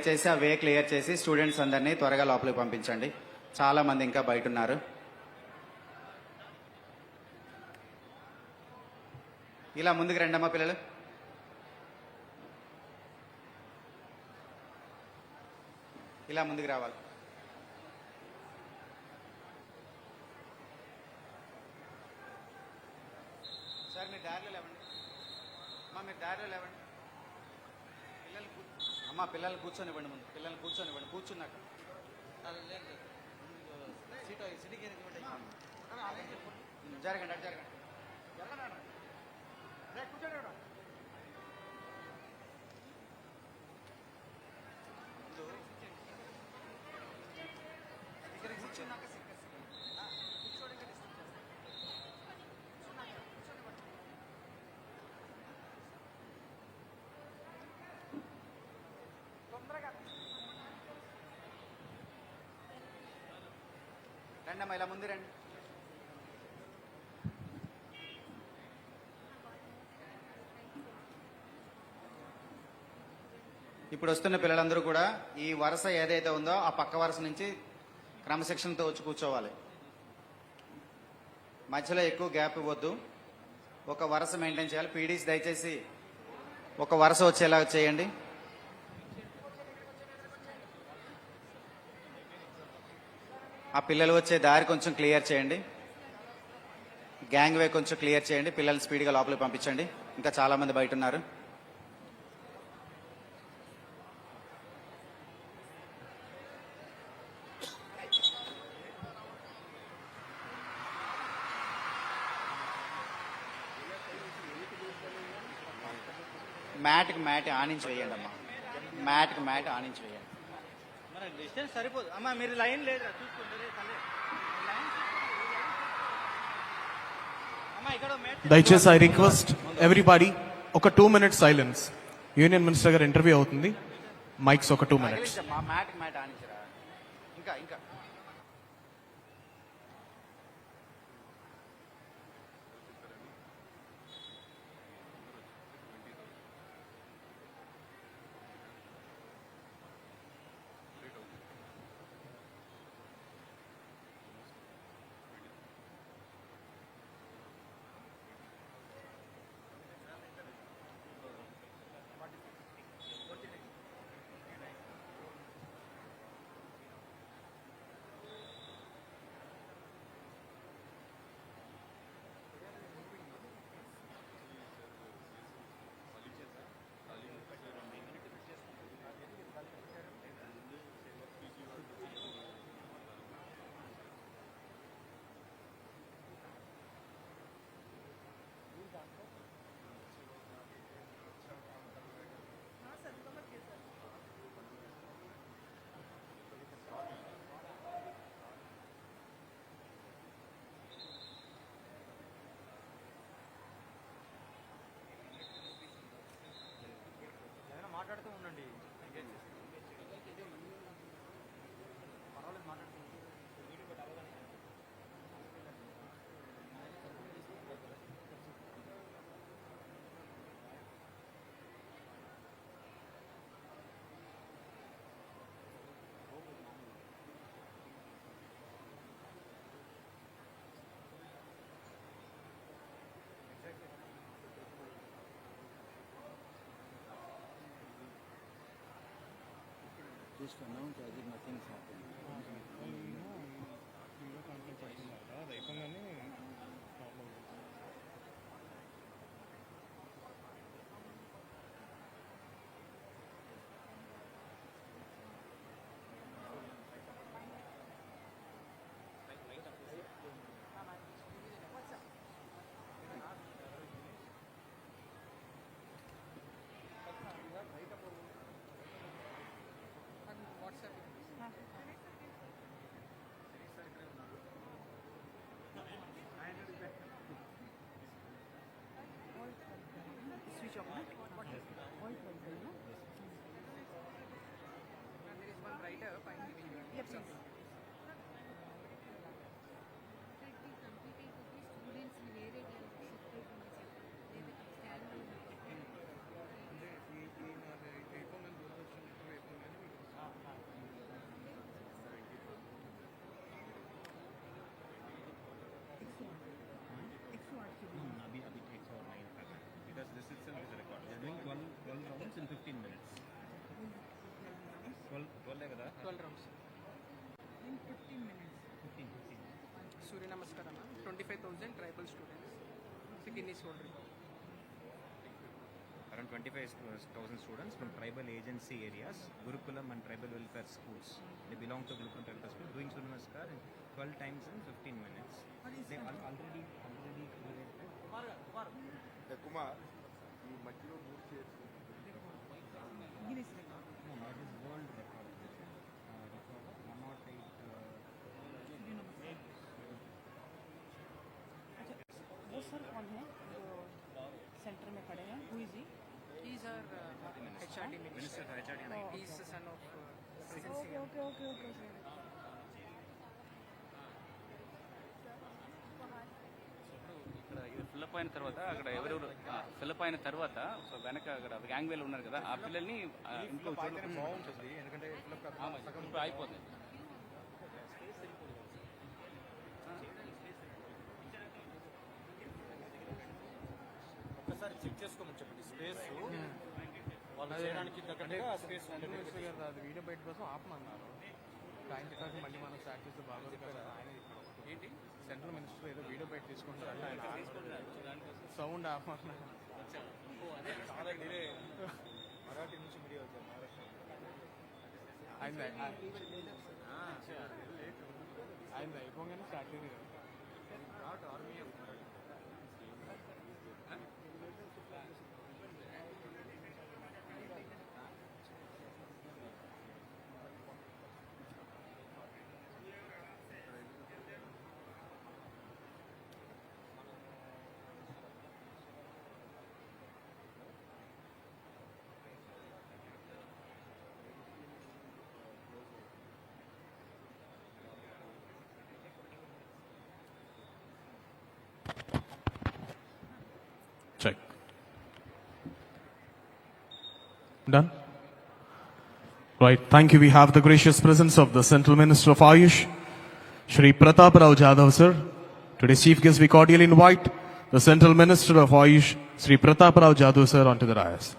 చేసి ఆ వే క్లియర్ చేసి స్టూడెంట్స్ అందరినీ త్వరగా లోపలికి పంపించండి. చాలా మంది ఇంకా బయట ఉన్నారు. ఇలా ముందుకు రండమ్మా పిల్లలు. ఇలా ముందుకు రావాలి. సార్ మీరు దారిలో లేవండి. అమ్మా మీరు దారిలో లేవండి. పిల్లల్ని కూర్చొనివ్వండి. ముందు పిల్లల్ని కూర్చొనివ్వండి. కూర్చున్నాక జరగండి. అటు జరగండి. రండమ్మా ఇలా ముందు రండి. ఇప్పుడు వస్తున్న పిల్లలందరూ కూడా ఈ వరుస ఏదైతే ఉందో ఆ పక్క వరుస నుంచి క్రమశిక్షణతో వచ్చి కూర్చోవాలి. మధ్యలో ఎక్కువ గ్యాప్ ఇవ్వద్దు. ఒక వరుస మెయింటైన్ చేయాలి. పీడీస్ దయచేసి ఒక వరుస వచ్చేలా చేయండి. ఆ పిల్లలు వచ్చే దారి కొంచెం క్లియర్ చేయండి. గ్యాంగ్ వే కొంచెం క్లియర్ చేయండి. పిల్లల్ని స్పీడ్గా లోపలికి పంపించండి. ఇంకా చాలా మంది బయట ఉన్నారు. మ్యాట్ ఆనించి వేయండి అమ్మా. మ్యాట్ ఆనించి వేయండి. డిస్టెన్స్ సరిపోదు అమ్మా. మీరు లైన్ లేదా చూసుకుంటారు. దయచేసి ఐ రిక్వెస్ట్ ఎవ్రీబడి ఒక 2 minutes సైలెన్స్. యూనియన్ మినిస్టర్ గారు ఇంటర్వ్యూ అవుతుంది. మైక్స్ ఒక 2 minutes. మ్యాట్ ఆనించరా. ఇంకా మాట్లాడుతూ ఉండండి. పర్వాలేదు మాట్లాడుతూ just announce as if nothing is happening. 12 rounds. In 15 minutes. Surya Namaskaram, 25,000 tribal students. The Guinness World Record. Around 25,000 students from tribal agency areas, Gurukulam and tribal welfare schools. They belong to Gurukulam tribal school, doing Surya Namaskar 12 times in 15 minutes. They already Kumar ఈ మధ్యలో move చేసి Guinness Record. no, that is world record. Record of 108. वो sir कौन है जो centre में खड़े हैं who is he He is our HRD minister. Minister for HRD and IT. He is the son of President okay CM. Okay okay okay ఇక్కడ ఇది fill up అయిన తర్వాత అక్కడ ఎవరెవరు ఫిల్అప్ అయిన తర్వాత సో వెనక అక్కడ గ్యాంగ్ వేలు ఉన్నారు కదా ఆ పిల్లల్ని ఇంకో బాగుంటుంది ఎందుకంటే ఇప్పుడు అయిపోతుంది ఒక్కసారి చెక్ చేసుకోమని చెప్పండి స్పేస్ వాళ్ళు చేయడానికి తగ్గట్టుగా స్పేస్ మినిస్టర్ గారు అది వీడియో బయట కోసం ఆపమన్నారు ఆయన తర్వాత మళ్ళీ మనం స్టార్ట్ చేస్తే బాగోదు కదా ఆయన ఏంటి సెంట్రల్ మినిస్టర్ ఏదో వీడియో బయట తీసుకుంటారంటే ఆయన సౌండ్ ఆపమన్నారు చాలా డిలే మరాఠీ నుంచి మీడియా వచ్చారు మహారాష్ట్ర ఆయన అయిపోగానే స్టార్ట్ చేయాలి కదా Check. Done? Right. Thank you. We have the gracious presence of the Central Minister of Ayush, Shri Pratap Rao Jadhav, sir. Today's chief guest, we cordially invite the Central Minister of Ayush, Shri Pratap Rao Jadhav, sir, onto the dais.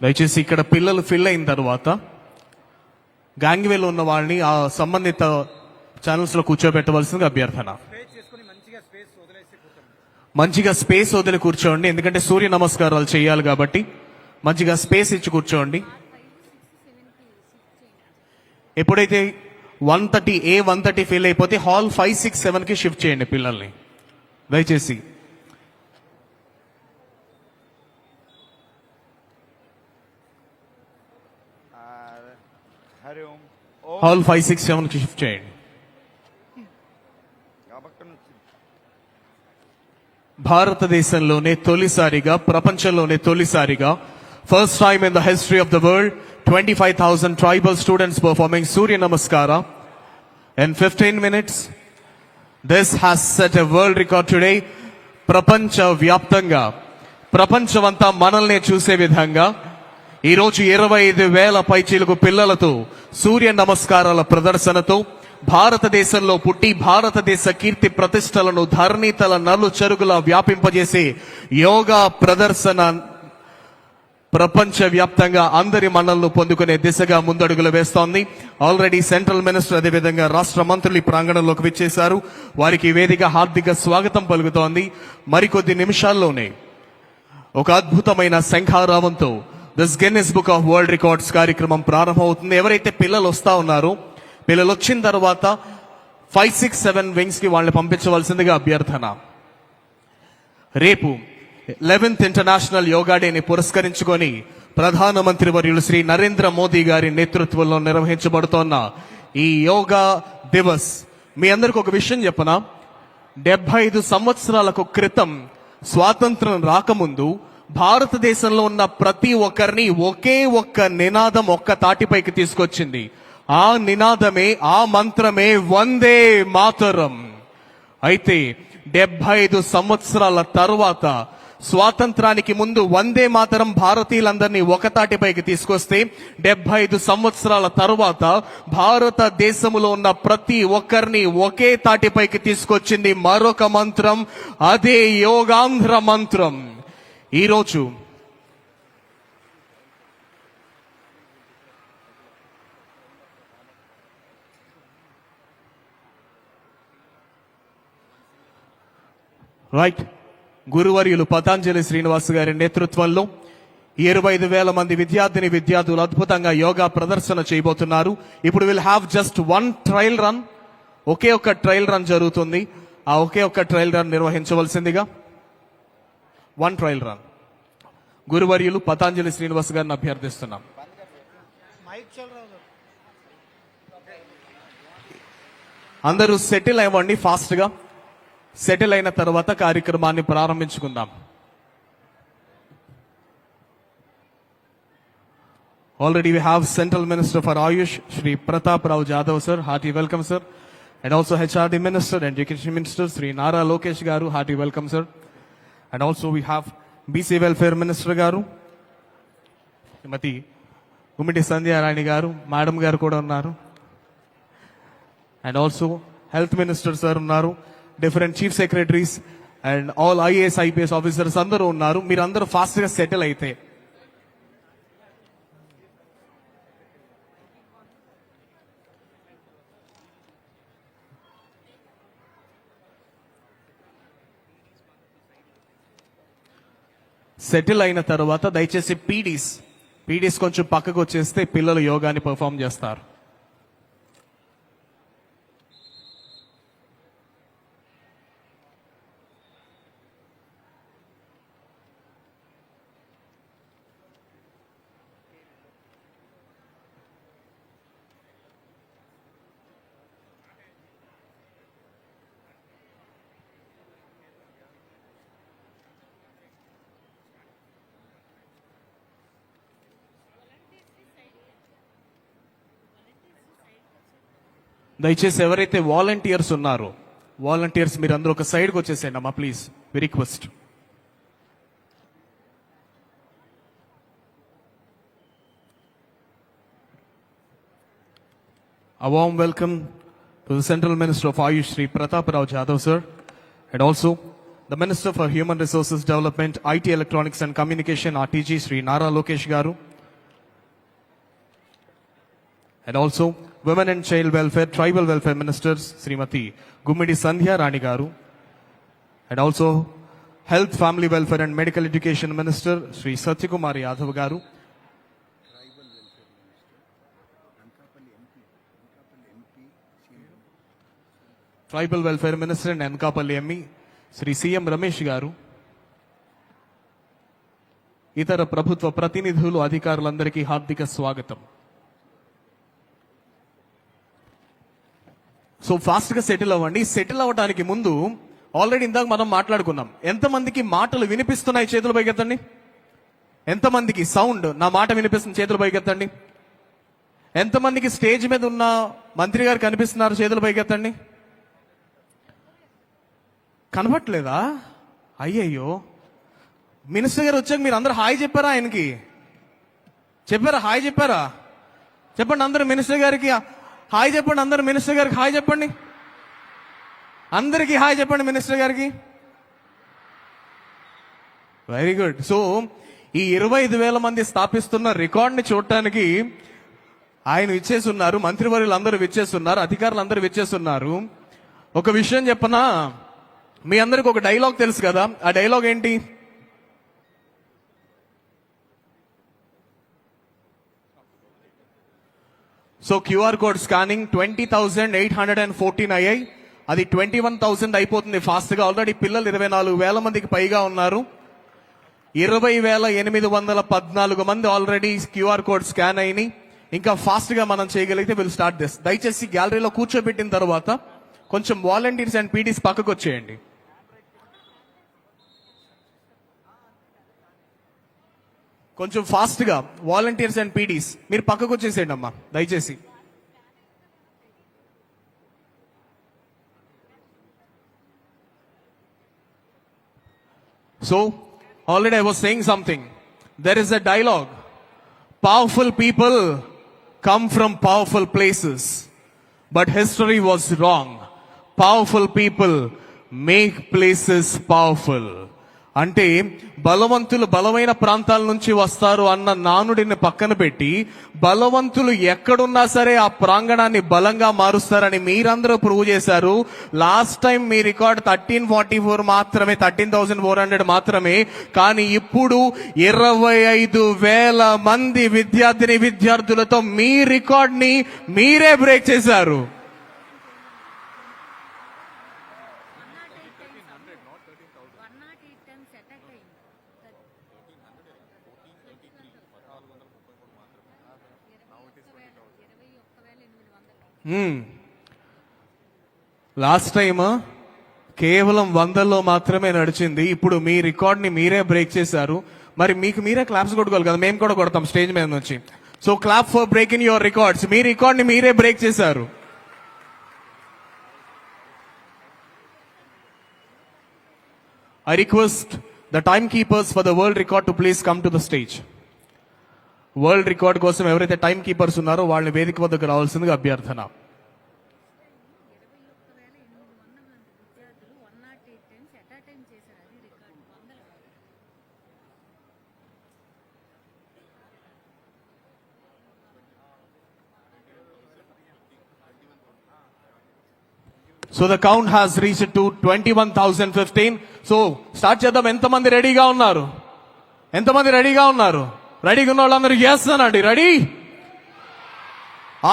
దయచేసి ఇక్కడ పిల్లలు fill అయిన తర్వాత గ్యాంగ్వేలో ఉన్న వాళ్ళని ఆ సంబంధిత channels లో కూర్చోబెట్టవలసిందిగా అభ్యర్థన. స్పేస్ చేసుకుని మంచిగా స్పేస్ వదిలేసి కూర్చోండి. మంచిగా స్పేస్ వదిలి కూర్చోండి, ఎందుకంటే సూర్య నమస్కారాలు చేయాలి కాబట్టి మంచిగా స్పేస్ ఇచ్చి కూర్చోండి. ఎప్పుడైతే 130 ఫిల్ అయిపోతే హాల్ 567 కి షిఫ్ట్ చేయండి పిల్లల్ని దయచేసి. హరి ఓం హాల్ 567 కి షిఫ్ట్ చేయండి. కాబట్టి నుంచి భారతదేశంలోనే తొలిసారిగా ప్రపంచంలోనే తొలిసారిగా first time in the history of the world 25,000 tribal students performing Surya Namaskara in 15 minutes. This has set a world record today. ప్రపంచ వ్యాప్తంగా ప్రపంచమంతా మనల్ని చూసే విధంగా ఈరోజు 25,000 పైచీలకు పిల్లలతో సూర్య నమస్కారాల ప్రదర్శనతో భారతదేశంలో పుట్టి భారతదేశ కీర్తి ప్రతిష్టలను ధరణీతల నలు చెరుగులా వ్యాపింపజేసే యోగా ప్రదర్శన ప్రపంచ వ్యాప్తంగా అందరి మన్నలను పొందుకునే దిశగా ముందడుగులు వేస్తోంది. ఆల్రెడీ సెంట్రల్ మినిస్టర్ అదేవిధంగా రాష్ట్ర మంత్రులు ఈ ప్రాంగణంలోకి విచ్చేశారు. వారికి వేదిక హార్దిక స్వాగతం పలుకుతోంది. మరికొద్ది నిమిషాల్లోనే ఒక అద్భుతమైన శంఖారావంతో this Guinness book of world records కార్యక్రమం ప్రారంభమవుతుంది. ఎవరైతే పిల్లలు వస్తా ఉన్నారో పిల్లలు వచ్చిన తర్వాత 567 వింగ్స్ కి వాళ్ళని పంపించవలసిందిగా అభ్యర్థన. రేపు 11th ఇంటర్నేషనల్ యోగా డేని పురస్కరించుకొని ప్రధానమంత్రి వర్యులు శ్రీ నరేంద్ర మోదీ గారి నేతృత్వంలో నిర్వహించబడుతోన్న ఈ యోగా దివస్ మీ అందరికి ఒక విషయం చెప్పనా, 75 సంవత్సరాలకు క్రితం స్వాతంత్రం రాకముందు భారతదేశంలో ఉన్న ప్రతి ఒక్కరిని ఒకే ఒక్క నినాదం ఒక్క తాటిపైకి తీసుకొచ్చింది. ఆ నినాదమే ఆ మంత్రమే వందే మాతరం. అయితే 75 సంవత్సరాల తర్వాత స్వాతంత్రానికి ముందు వందే మాతరం భారతీయులందరినీ ఒకతాటిపైకి తీసుకొస్తే 75 సంవత్సరాల తరువాత భారతదేశంలో ఉన్న ప్రతి ఒక్కరిని ఒకే తాటిపైకి తీసుకొచ్చింది మరొక మంత్రం, అదే యోగాంధ్ర మంత్రం. ఈరోజు రైట్ గురువర్యులు పతాంజలి శ్రీనివాస్ గారి నేతృత్వంలో 25,000 మంది విద్యార్థులు అద్భుతంగా యోగా ప్రదర్శన చేయబోతున్నారు. ఇప్పుడు will have just one trial run. ఒకే ఒక్క ట్రయల్ రన్ జరుగుతుంది. ఆ ఒకే ఒక్క ట్రయల్ రన్ నిర్వహించవలసిందిగా వన్ ట్రయల్ రన్ గురువర్యులు పతాంజలి శ్రీనివాస్ గారిని అభ్యర్థిస్తున్నాం. అందరూ సెటిల్ అవ్వండి, ఫాస్ట్ గా సెటిల్ అయిన తర్వాత కార్యక్రమాన్ని ప్రారంభించుకుందాం. Already we have Central Minister for Ayush, Shri Pratap Rao Jadhav sir, hearty welcome sir. And also HRD Minister and Education Minister, Shri Nara Lokesh Garu, hearty welcome sir. And also we have BC Welfare Minister Garu, Srimati Gummidi Sandhya Rani Garu, Madam Garu Koda Unnaru. And also Health Minister sir Unnaru, different Chief Secretaries and all IAS, IPS officers అందరూ ఉన్నారు. మీరు అందరూ fast గా settle అయితే settle అయిన తర్వాత దయచేసి PDs కొంచెం పక్కకు వచ్చేస్తే పిల్లలు యోగాని పర్ఫామ్ చేస్తారు. దయచేసి ఎవరైతే వాలంటీర్స్ ఉన్నారో వాలంటీర్స్ మీరు అందరూ ఒక సైడ్కి వచ్చేసేయండి అమ్మా, please, we request. A warm welcome to the Central Minister of Ayush, Shri Pratap Rao Jadhav sir, and also the Minister for Human Resources Development, IT Electronics and Communication, RTG, Shri Nara Lokesh Garu, and also Women and Child Welfare, Tribal Welfare Ministers, Srimati Gummidi Sandhya Rani Garu, and also Health, Family Welfare and Medical Education Minister, Shri Satyakumar Yadav Garu, Tribal Welfare Minister and Ankapalli ME, Shri CM Ramesh Garu, ఇతర ప్రభుత్వ ప్రతినిధులు అధికారులందరికీ హార్దిక స్వాగతం. So fast గా settle అవ్వండి. Settle అవ్వడానికి ముందు already ఇందాక మనం మాట్లాడుకున్నాం. ఎంతమందికి మాటలు వినిపిస్తున్నాయి చేతులు పైకెత్తండి. ఎంతమందికి సౌండ్ నా మాట వినిపిస్తుంది చేతులు పైకెత్తండి. ఎంతమందికి స్టేజ్ మీద ఉన్న మంత్రి గారు కనిపిస్తున్నారు చేతులు పైకెత్తండి. కనపట్లేదా? అయ్యయ్యో, మినిస్టర్ గారు వచ్చాక మీరు అందరు హాయ్ చెప్పారా? ఆయనకి చెప్పారా? హాయ్ చెప్పారా? చెప్పండి అందరు మినిస్టర్ గారికి హాయ్ చెప్పండి. అందరు మినిస్టర్ గారికి హాయ్ చెప్పండి. అందరికీ హాయ్ చెప్పండి మినిస్టర్ గారికి. Very good. సో ఈ 25,000 మంది స్థాపిస్తున్న రికార్డ్ని చూడటానికి ఆయన విచ్చేస్తున్నారు, మంత్రివర్యులు అందరూ విచ్చేస్తున్నారు, అధికారులు అందరూ విచ్చేస్తున్నారు. ఒక విషయం చెప్పనా, మీ అందరికి ఒక డైలాగ్ తెలుసు కదా, ఆ డైలాగ్ ఏంటి? సో క్యూఆర్ కోడ్ స్కానింగ్ 20,814 అయ్యాయి. అది 21,000 అయిపోతుంది ఫాస్ట్ గా. ఆల్రెడీ పిల్లలు 24,000 మందికి పైగా ఉన్నారు. 20,814 మంది ఆల్రెడీ క్యూఆర్ కోడ్ స్కాన్ అయినాయి. ఇంకా ఫాస్ట్ గా మనం చేయగలిగితే విల్ స్టార్ట్ దిస్. దయచేసి గ్యాలరీలో కూర్చోబెట్టిన తర్వాత కొంచెం వాలంటీర్స్ అండ్ పీడీస్ పక్కకు వచ్చేయండి. కొంచెం ఫాస్ట్ గా వాలంటీర్స్ అండ్ పీడీస్ మీరు పక్కకు వచ్చేసేయండి అమ్మా దయచేసి. So Already I was saying something. There is a dialogue. Powerful people come from powerful places. But history was wrong. Powerful people make places powerful. అంటే బలవంతులు బలమైన ప్రాంతాల నుంచి వస్తారు అన్న నానుడిని పక్కన పెట్టి బలవంతులు ఎక్కడున్నా సరే ఆ ప్రాంగణాన్ని బలంగా మారుస్తారని మీరందరూ ప్రూవ్ చేశారు. లాస్ట్ టైం మీ రికార్డ్ 1344 మాత్రమే, 13,400 మాత్రమే. కానీ ఇప్పుడు 25,000 మంది విద్యార్థులతో మీ రికార్డ్ ని మీరే బ్రేక్ చేశారు. లాస్ట్ టైం కేవలం 100లో మాత్రమే నడిచింది. ఇప్పుడు మీ రికార్డ్ ని మీరే బ్రేక్ చేశారు. మరి మీకు మీరే క్లాప్స్ కొట్టుకోవాలి కదా, మేము కూడా కొడతాం స్టేజ్ మీద నుంచి. So clap for breaking your records. Me record ని మీరే బ్రేక్ చేశారు. I request the timekeepers for the world record to please come to the stage. World record కోసం ఎవరైతే టైం కీపర్స్ ఉన్నారో వాళ్ళని వేదిక వద్దకు రావాల్సిందిగా అభ్యర్థన. So the count has reached to 21,015. So start చేద్దాం. ఎంతమంది రెడీగా ఉన్నారు? ఎంతమంది రెడీగా ఉన్నారు? రెడీగా ఉన్న వాళ్ళందరూ ఎస్ అనండి. Ready?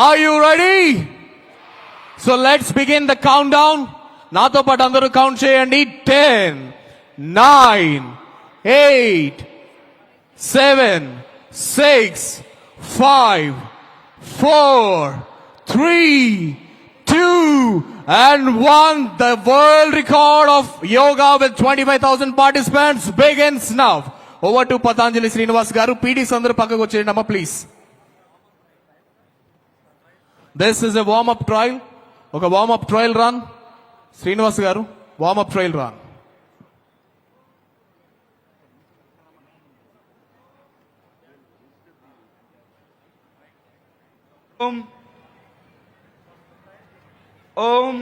Are you ready? So let's begin the countdown. నాతో పాటు అందరూ కౌంట్ చేయండి. 10, 9, 8, 7, 6, 5, 4, 3, 2, and 1. The world record of yoga with 25,000 participants begins now. Over to Patanjali Srinivas garu. PDs అందరూ పక్కకు వచ్చేయండి అమ్మా please. This is a warm up trial. ఒక warm up trial run. Srinivas గారు warm up trial run. Om.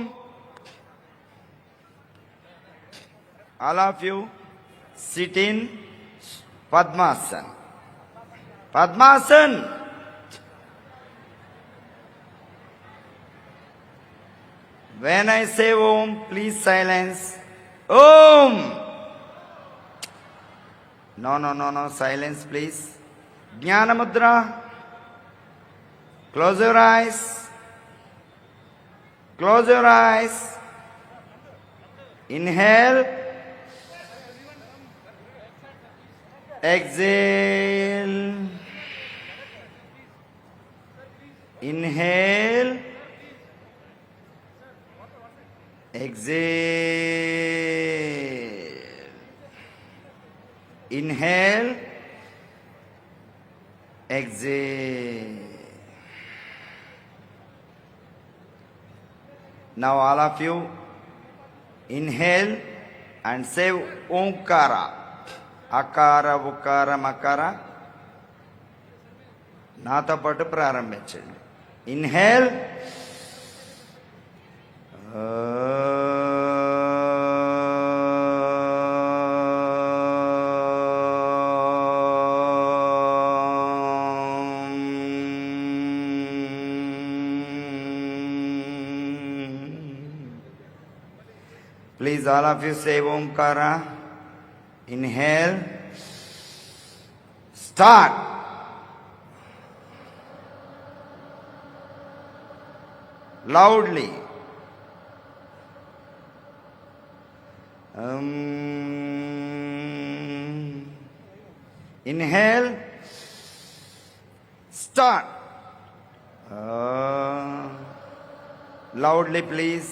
All of you sit in Padmasana. Padmasana. When I say Om, please silence. Om. No, silence please. Jnana Mudra. Close your eyes. Close your eyes. Inhale. Exhale. Inhale. Exhale. Inhale. Exhale. Now all of you inhale and say Omkara. Akara, Ukara, Makara. నాతో పాటు ప్రారంభించండి. Inhale. Please all of you say Omkara. Inhale. Start. Loudly. Inhale. Start. Loudly please.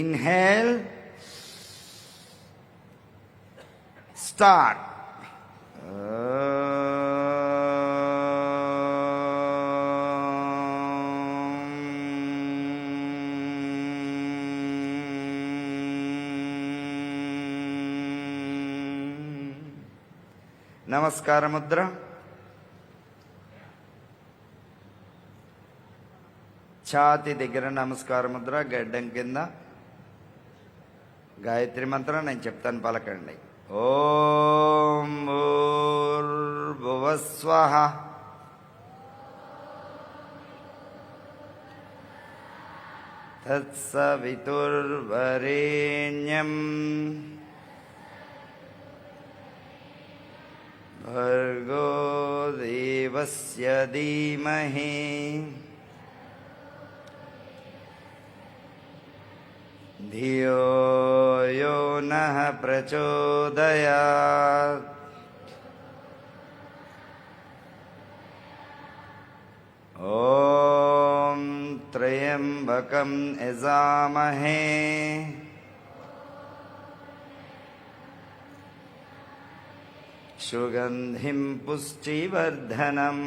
Inhale. Start. నమస్కార ముద్ర. ఛాతి దగ్గర నమస్కార ముద్ర, గడ్డం కింద గాయత్రి మంత్రం నేను చెప్తాను, పలకండి. ఓం భూర్భువస్వః తత్సవితుర్వరేణ్యం భర్గో దేవస్య ధీమహి ధియో యో నః ప్రచోదయాత్. ఓం త్రయంబకం యజామహే సుగంధిం పుష్టివర్ధనం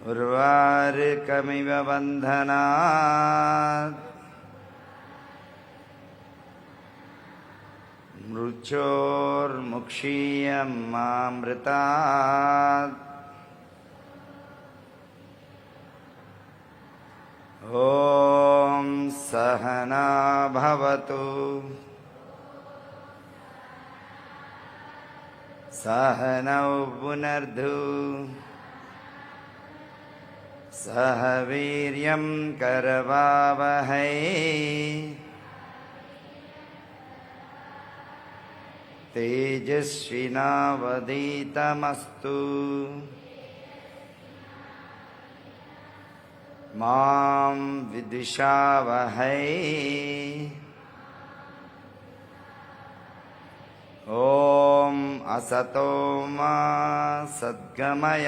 ఉర్వారుకమివ బంధనాత్. మృత్యోర్ముక్షీయం మామృతాత్. ఓం సహనా భవతు సహనౌ పునర్ధు సహ వీర్యం కరవావహై తేజస్వినావదీతమస్తు. మాం విద్విషావహై. ఓం అసతో మా సద్గమయ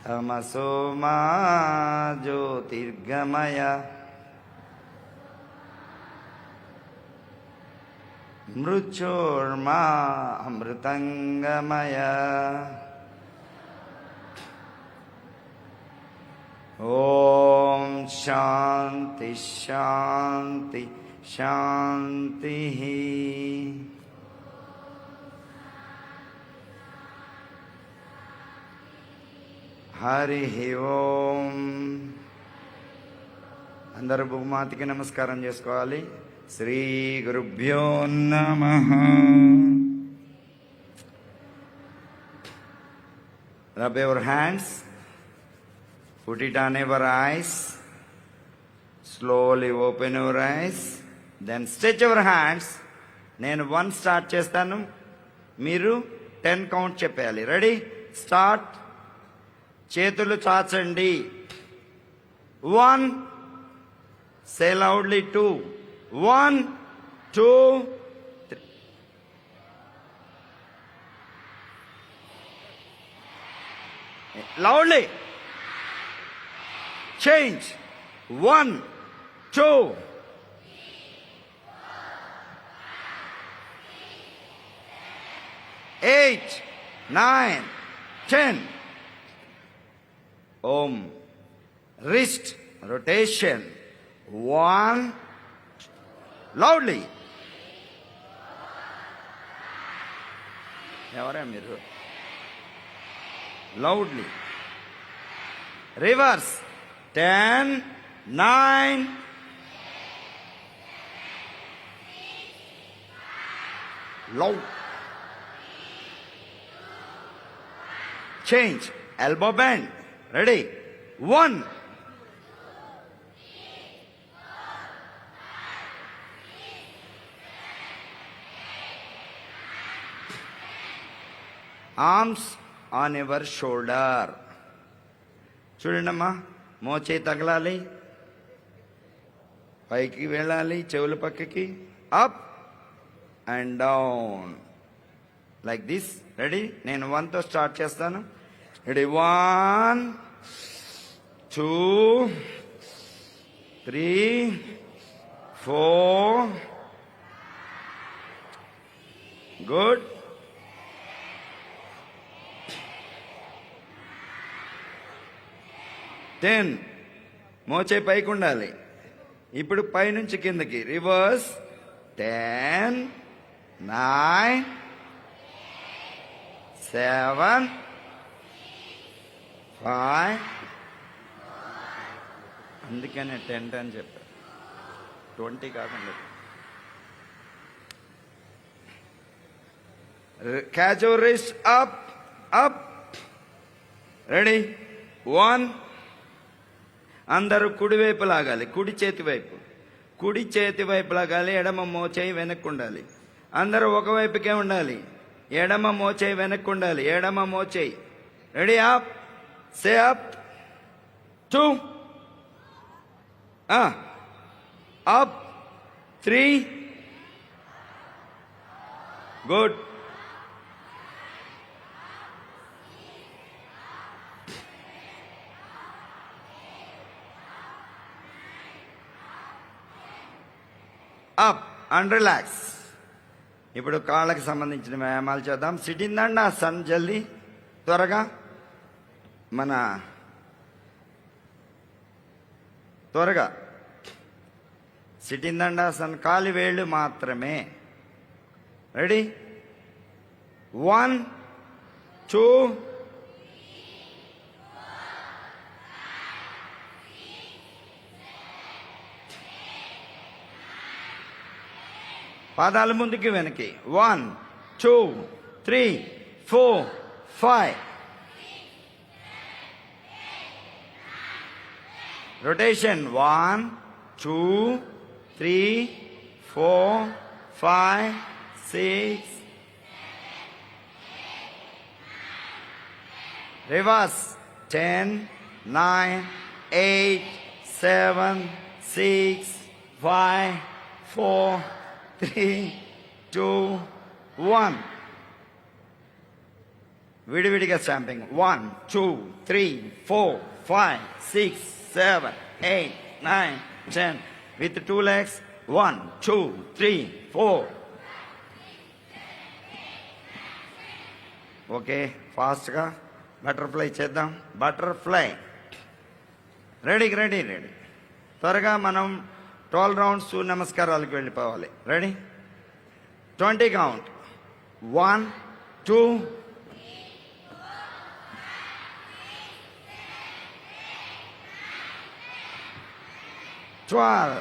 తమసో మా జ్యోతిర్గమయ. మృత్యోర్మా అమృతంగమయ. ఓం శాంతి శాంతి శాంతి. హరి ఓం. అందరూ భూమాతికి నమస్కారం చేసుకోవాలి. శ్రీ గురుభ్యో నమః. Rub your hands. Put it on your eyes. Slowly open your eyes. Then stretch your hands. నేను 1 స్టార్ట్ చేస్తాను, మీరు 10 కౌంట్ చెప్పేయాలి. రెడీ? స్టార్ట్. చేతులు చాచండి. 1. Say loudly 2. 1, 2, 3. Loudly. Change. 1, 2. 8, 9, 10. Om. Wrist rotation. 1. Loudly. ఎవరా మీరు? Loudly. Reverse. 10, 9. Loud. Change. Elbow bend. Ready? 1. Arms on ever shoulder. చూడండమ్మా, మోచే తగలాలి, పైకి వెళ్ళాలి, చెవుల పక్కకి. Up and down like this. Ready? నేను 1తో స్టార్ట్ చేస్తాను. రెడీ? 1, 2, 3, 4. గుడ్. 10. మోచే పైకి ఉండాలి. ఇప్పుడు పైనుంచి కిందకి రివర్స్. 10, 9, 7, 5. అందుకనే 10 అని చెప్పారు, 20 కాకుండా. Catch your wrist up, up. Ready? 1. అందరూ కుడి వైపు లాగాలి, కుడి చేతి వైపు. కుడి చేతి వైపు లాగాలి, ఎడమ మోచేయి వెనక్కు ఉండాలి. అందరూ ఒకవైపుకే ఉండాలి, ఎడమ మోచేయి వెనక్కు ఉండాలి, ఎడమ మోచేయి. Ready? Up. Say up. 2. Up. 3. Good. Up and relax. ఇప్పుడు కాళ్ళకి సంబంధించిన వ్యాయామాలు చేద్దాం. సిట్టింగ్ దండాసన్. జల్దీ త్వరగా త్వరగా సిట్టింగ్ దండాసన్. కాలి వేళ్ళు మాత్రమే. రెడీ? 1, 2, పాదాలు ముందుకి వెనక్కి. 1, 2, 3, 4, 5. రొటేషన్. 1, 2, 3, 4, 5, 6. రివర్స్. 10, 9, 8, 7, 6, 5, 4, 3, 2, 1. విడివిడిగా స్టాంపింగ్. 1, 2, 3, 4, 5, 6, 7, 8, 9, 10. With 2 legs. 1, 2, 3, 4. ఓకే, ఫాస్ట్గా బటర్ఫ్లై చేద్దాం. బటర్ఫ్లై. రెడీ? త్వరగా మనం 12 రౌండ్స్ సూర్య నమస్కారాలకు వెళ్ళిపోవాలి. Ready? 20 count. 1, 2, 12.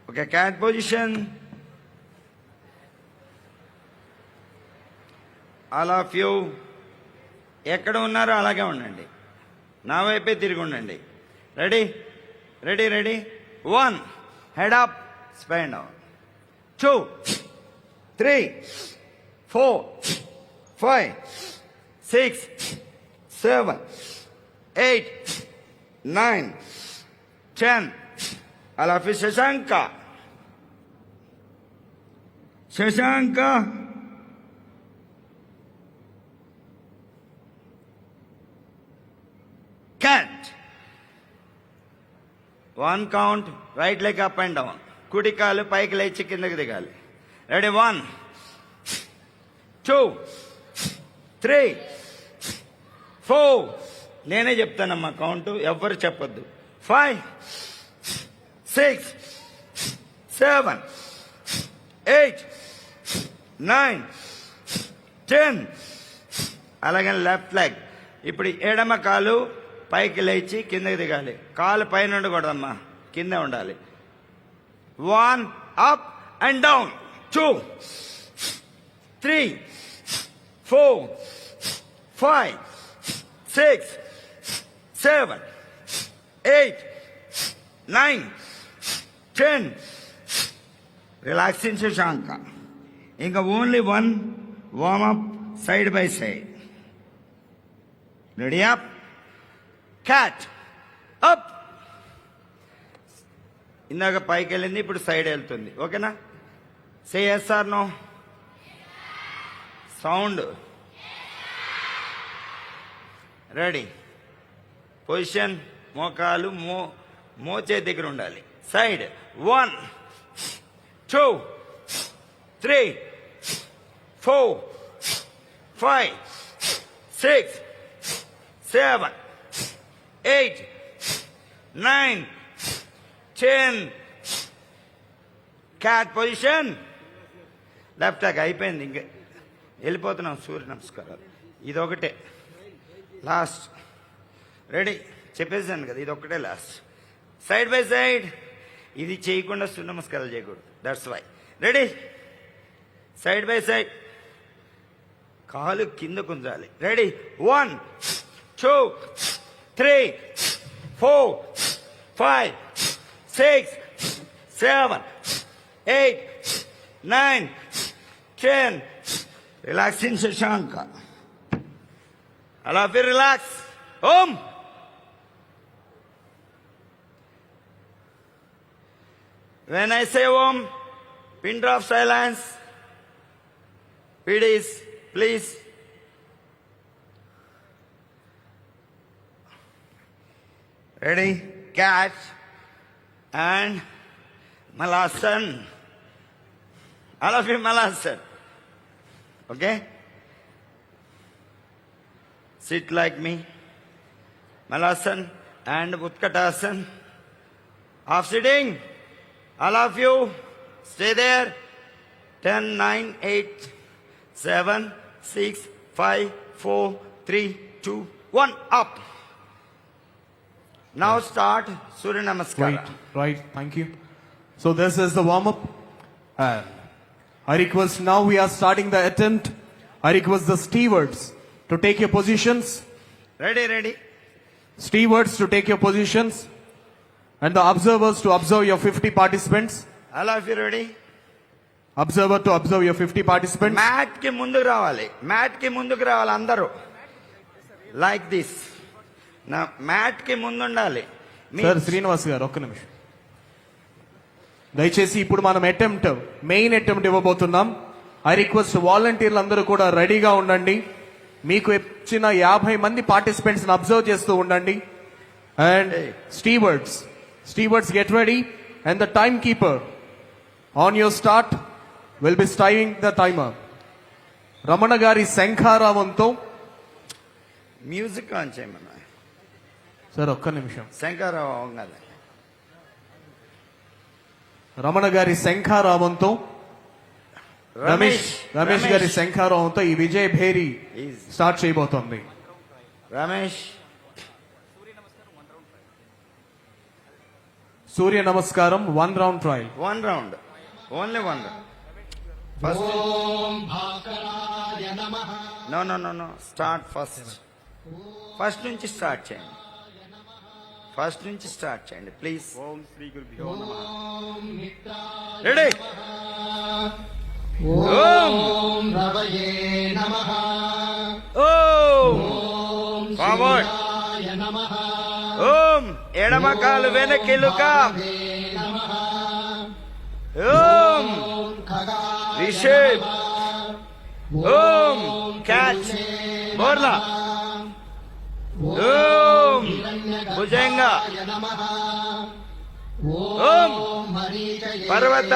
Okay, cat position. All of you ఎక్కడ ఉన్నారో అలాగే ఉండండి, నా వైపే తిరిగి ఉండండి. Ready? 1, head up, spine down. 2, 3, 4, 5, 6, 7, 8, 9, 10. All of you. Shashanka. Cat. 1 count, right leg up and down. కుడి కాలు పైకి లేచి కిందకి దిగాలి. రెడీ? 1, 2, 3, 4. నేనే చెప్తానమ్మా కౌంట్, ఎవ్వరు చెప్పొద్దు. 5, 6, 7, 8, 9, 10. అలాగే లెఫ్ట్ లెగ్. ఇప్పుడు ఎడమ కాలు పైకి లేచి కిందకి దిగాలి. కాలు పైన ఉండకూడదమ్మా, కింద ఉండాలి. 1, up and down. 2, 3, 4, 5, 6, 7, 8, 9, 10. Relaxing Shashanka. ఇంకా only 1 warm up, side by side. Ready? Up. Cat. Up. ఇందాక పైకి వెళ్ళింది, ఇప్పుడు సైడ్ వెళ్తుంది. ఓకేనా? Say yes or no. Sound. Ready? Position. మోకాలు మోచే దగ్గర ఉండాలి. Side. 1, 2, 3, 4, 5, 6, 7, 8, 9, 10. Cat position. Left talk అయిపోయింది. ఇంక వెళ్ళిపోతున్నాం సూర్య నమస్కారాలు. ఇదొకటే లాస్ట్. రెడీ చెప్పేసాను కదా, ఇది ఒక్కటే లాస్ట్. Side by side. ఇది చేయకుండా సూర్య నమస్కారాలు చేయకూడదు. That's why. Ready side by side. కాలు కింద కుంచాలి. Ready 1, 2, 3, 4, 5, 6, 7, 8, 9, 10. Relaxing Shashanka. All of you relax. Om. When I say Om, pin drop silence. PDs, please. Ready? Catch and Malasan. All of you Malasan. Okay? Sit like me. Malasan and Utkatasana. Half sitting. All of you stay there. 10, 9, 8, 7, 6, 5, 4, 3, 2, 1. Up. Now start Surya Namaskara. Right. Thank you. So this is the warm-up. I request now we are starting the attempt. I request the stewards to take your positions. Ready. Stewards to take your positions. And the observers to observe your 50 participants. All of you ready? Observer to observe your 50 participants. Mat కి ముందుకు రావాలి అందరూ. Like this. నా mat కి ముందు ఉండాలి. Sir Srinivas గారు ఒక్క నిమిషం దయచేసి ఇప్పుడు మనం మెయిన్ అటెంప్ట్ ఇవ్వబోతున్నాం. ఐ రిక్వెస్ట్ వాలంటీర్లు అందరూ కూడా రెడీగా ఉండండి. మీకు ఇచ్చిన 50 మంది పార్టిసిపెంట్స్ అబ్జర్వ్ చేస్తూ ఉండండి. And stewards get ready. And the time keeper on your start will be starting the timer. Ramana గారి శంఖారావంతో మ్యూజిక్ ఆన్ చేయమన్నా. సార్ ఒక్క నిమిషం. శంకరావు కదా. రమణ గారి శంఖారావంతో రమేష్ గారి శంఖారావంతో ఈ విజయ్ భేరి స్టార్ట్ చేయబోతోంది. రమేష్ సూర్య నమస్కారం 1 round trial. 1 round. Only 1 round. First. No. Start first. First నుంచి స్టార్ట్ చేయండి ప్లీజ్. ఓం శ్రీ గురుభ్యో నమః. రెడీ. ఓం రవయే నమః. ఓం ఫార్వర్డ్. ఓం ఎడమ కాలు వెనకెలుక. ఓం రిషబ్. ఓం క్యాచ్ బోర్లా. ఓం భుజంగ. ఓం పర్వత.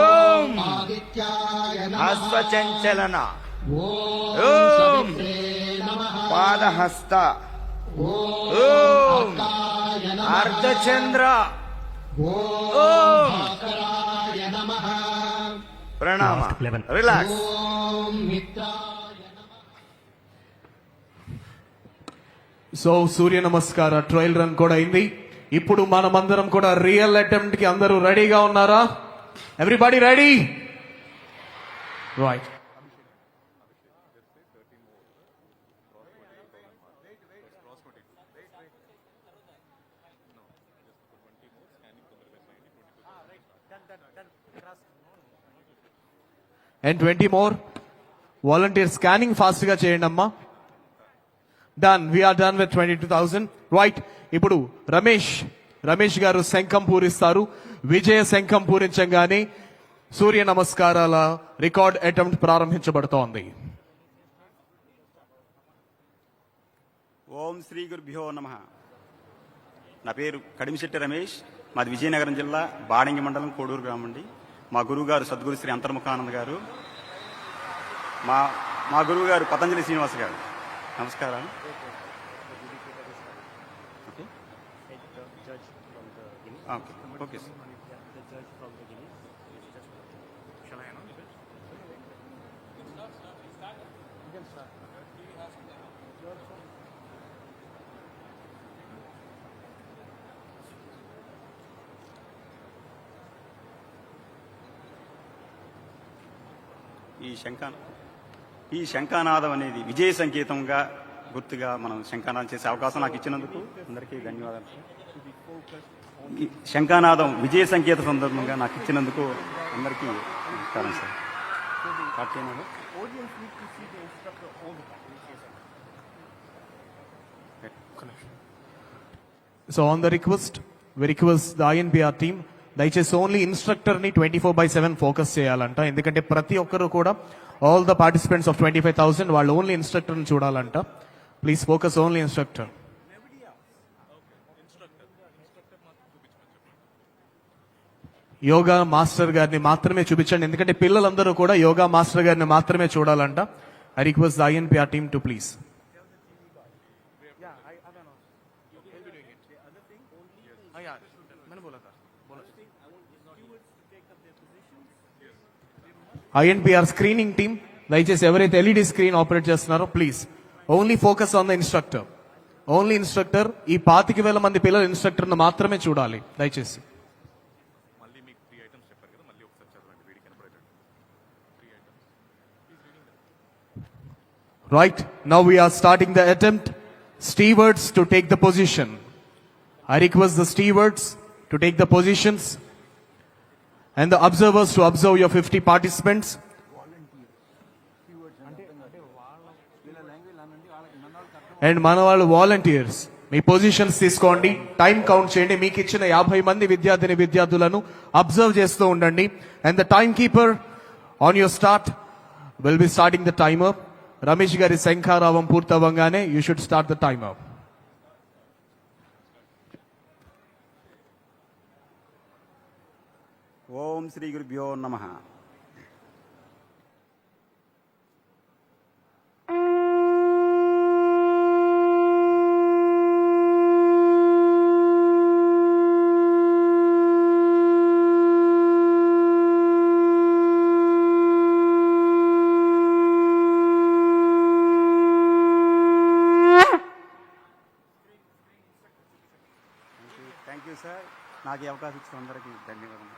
ఓం హస్తచంచలన. ఓం పాదహస్త. ఓం అర్ధచంద్ర. ఓం ప్రణామ. రిలాక్స్. సో సూర్య నమస్కార ట్రయల్ రన్ కూడా అయింది. ఇప్పుడు మనమందరం కూడా రియల్ అటెంప్ట్ కి అందరూ రెడీగా ఉన్నారా? Everybody ready? Right. And 20 more. Volunteer scanning fast గా చేయండి అమ్మా. Done. We're done with 22,000. Right. ఇప్పుడు రమేష్ గారు శంఖం పూరిస్తారు. విజయ శంఖం పూరించగానే సూర్య నమస్కారాల రికార్డ్ అటెంప్ట్ ప్రారంభించబడుతోంది. ఓం శ్రీ గురుభ్యో నమః. నా పేరు కడిమిశెట్టి రమేష్. మాది విజయనగరం జిల్లా బాడంగి మండలం కోడూరు గ్రామం అండి. మా గురువుగారు సద్గురు శ్రీ అంతర్ముఖానంద గారు, మా గురువుగారు పతంజలి శ్రీనివాస్ గారు. నమస్కారం. Okay okay sir. ఈ శంఖానాదం అనేది విజయ సంకేతంగా గుర్తుగా మనం శంఖానాదం చేసే అవకాశం నాకు ఇచ్చినందుకు అందరికీ ధన్యవాదాలు. ఈ శంఖానాదం విజయ సంకేత సందర్భంగా నాకు ఇచ్చినందుకు అందరికీ నమస్కారం sir. So on the request, we request the INPR team, దయచేసి ఓన్లీ ఇన్స్ట్రక్టర్ని 24/7 ఫోకస్ చేయాలంట. ఎందుకంటే ప్రతి ఒక్కరు కూడా ఆల్ ద పార్టిసిపెంట్స్ ఆఫ్ 25,000 వాళ్ళు ఓన్లీ ఇన్స్ట్రక్టర్ని చూడాలంట. Please focus only instructor. Yoga master గారిని మాత్రమే చూపించండి, ఎందుకంటే పిల్లలందరూ కూడా యోగా మాస్టర్ గారిని మాత్రమే చూడాలంట. I request the INPR team to please. INPR screening team దయచేసి ఎవరైతే LED స్క్రీన్ ఆపరేట్ చేస్తున్నారో please only focus on the instructor. Only instructor. ఈ 25,000 మంది పిల్లలు ఇన్స్ట్రక్టర్ను మాత్రమే చూడాలి దయచేసి. Right, now we are starting the attempt. Stewards to take the position. I request the stewards to take the positions and the observers to observe your 50 participants. And మనవాళ్ళు volunteers మీ positions తీసుకోండి, time count చేయండి. మీకు ఇచ్చిన 50 మంది విద్యార్థులను observe చేస్తూ ఉండండి. And the time keeper on your start will be starting the timer. Ramesh గారి శంఖారావం పూర్తవ్వగానే you should start the timer. ఓం శ్రీ గురుభ్యో నమః. Thank you sir. నాకు ఈ అవకాశం ఇచ్చిన అందరికీ ధన్యవాదాలు.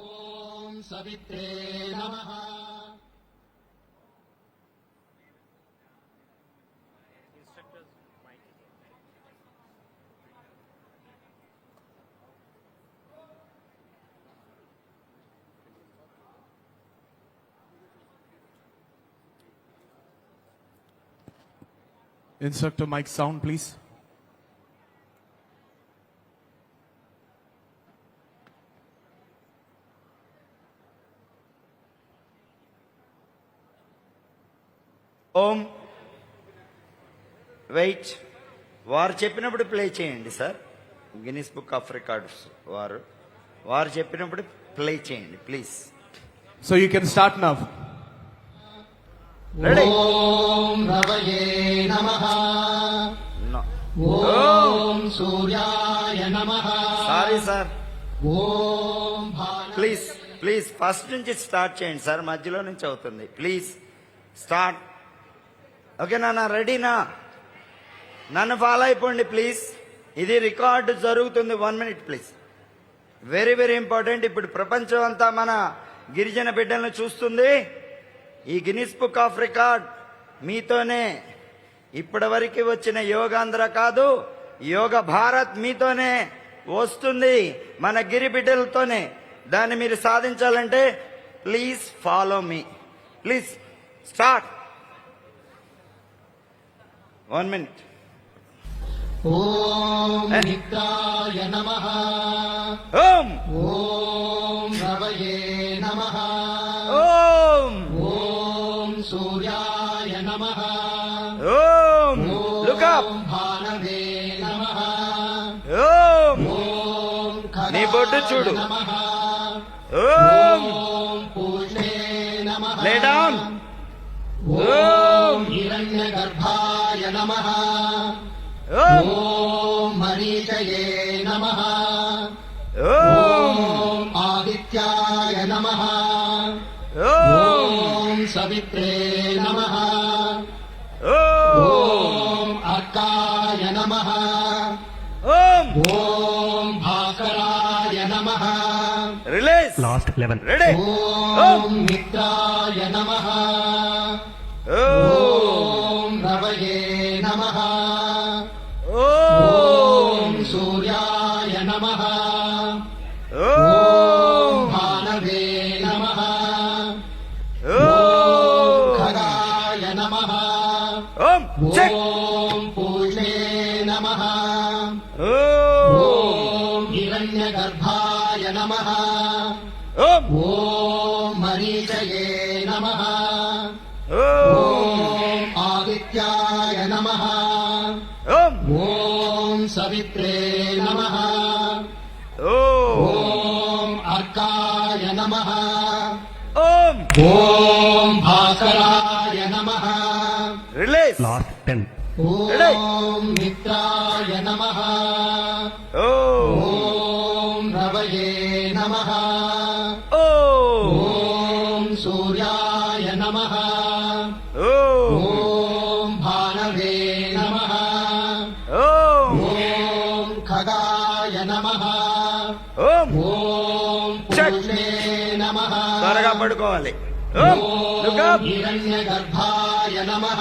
ఓం సవిత్రే నమః. Instructor mic sound please. ఓం వెయిట్. వారు చెప్పినప్పుడు ప్లే చేయండి sir. Guinness book of records వారు చెప్పినప్పుడు ప్లే చేయండి please. So you can start now. Ready. ఓం రవయే నమః. ఓం సూర్యాయ నమః. సారీ సార్, ఓం ప్లీజ్ ప్లీజ్ ఫస్ట్ నుంచి స్టార్ట్ చేయండి సార్, మధ్యలో నుంచి అవుతుంది. Please start. ఓకే నాన్న, రెడీనా? నన్ను ఫాలో అయిపోండి ప్లీజ్. ఇది రికార్డు జరుగుతుంది. 1 minute please. Very very important. ఇప్పుడు ప్రపంచం అంతా మన గిరిజన బిడ్డలను చూస్తుంది. ఈ గిన్నిస్ బుక్ ఆఫ్ రికార్డ్ మీతోనే. ఇప్పటి వరకు వచ్చిన యోగాంధ్ర కాదు, యోగ భారత్ మీతోనే వస్తుంది, మన గిరి బిడ్డలతోనే. దాన్ని మీరు సాధించాలంటే please follow me. Please start. 1 minute. ఓం నిత్యాయ నమః. ఓం ఓం రవయే నమః. ఓం ఓం సూర్యాయ నమః. ఓం ఓం బొడ్డు చూడు. నమః. ఓం ఓం పూర్ణే నమః. Lay down. ఓం హిరణ్యగర్భాయ నమః. ఓం ఓం మరీచయే నమః. ఓం ఓం ఆదిత్యాయ నమః. ఓం ఓం సవిత్రే నమః. ఓం ఓం అర్కాయ నమః. ఓం ఓం భాస్కరాయ నమః. రిలీజ్. Last 11. రెడీ. ఓం మిత్రాయ నమః. ఓం రవయే నమః. ఓం సూర్యాయ నమః. ఓం భానవే నమః. ఓం ఖగాయ నమః. ఓం చెక్. ఓం పూర్ణే నమః. ఓం ఓం హిరణ్యగర్భాయ నమః. ఓం ఓం మరీచయే నమః. ఓం ఓం ఆదిత్యాయ నమః. ఓం ఓం సవిత్రే నమః. ఓం ఓం అర్కాయ నమః. ఓం ఓం భాస్కరాయ నమః. రిలీజ్. Last 10. ఓం మిత్రాయ నమః. ఓం ఓం రవయే నమః. ఓం ఓం సూర్యాయ నమః. ఓం ఓం భానవే నమః. ఓం ఓం ఖగాయ నమః. ఓం ఓం చెక్. పూర్ణే నమః. త్వరగా పడుకోవాలి. ఓం లుక్ ఓం అప్. హిరణ్యగర్భాయ నమః.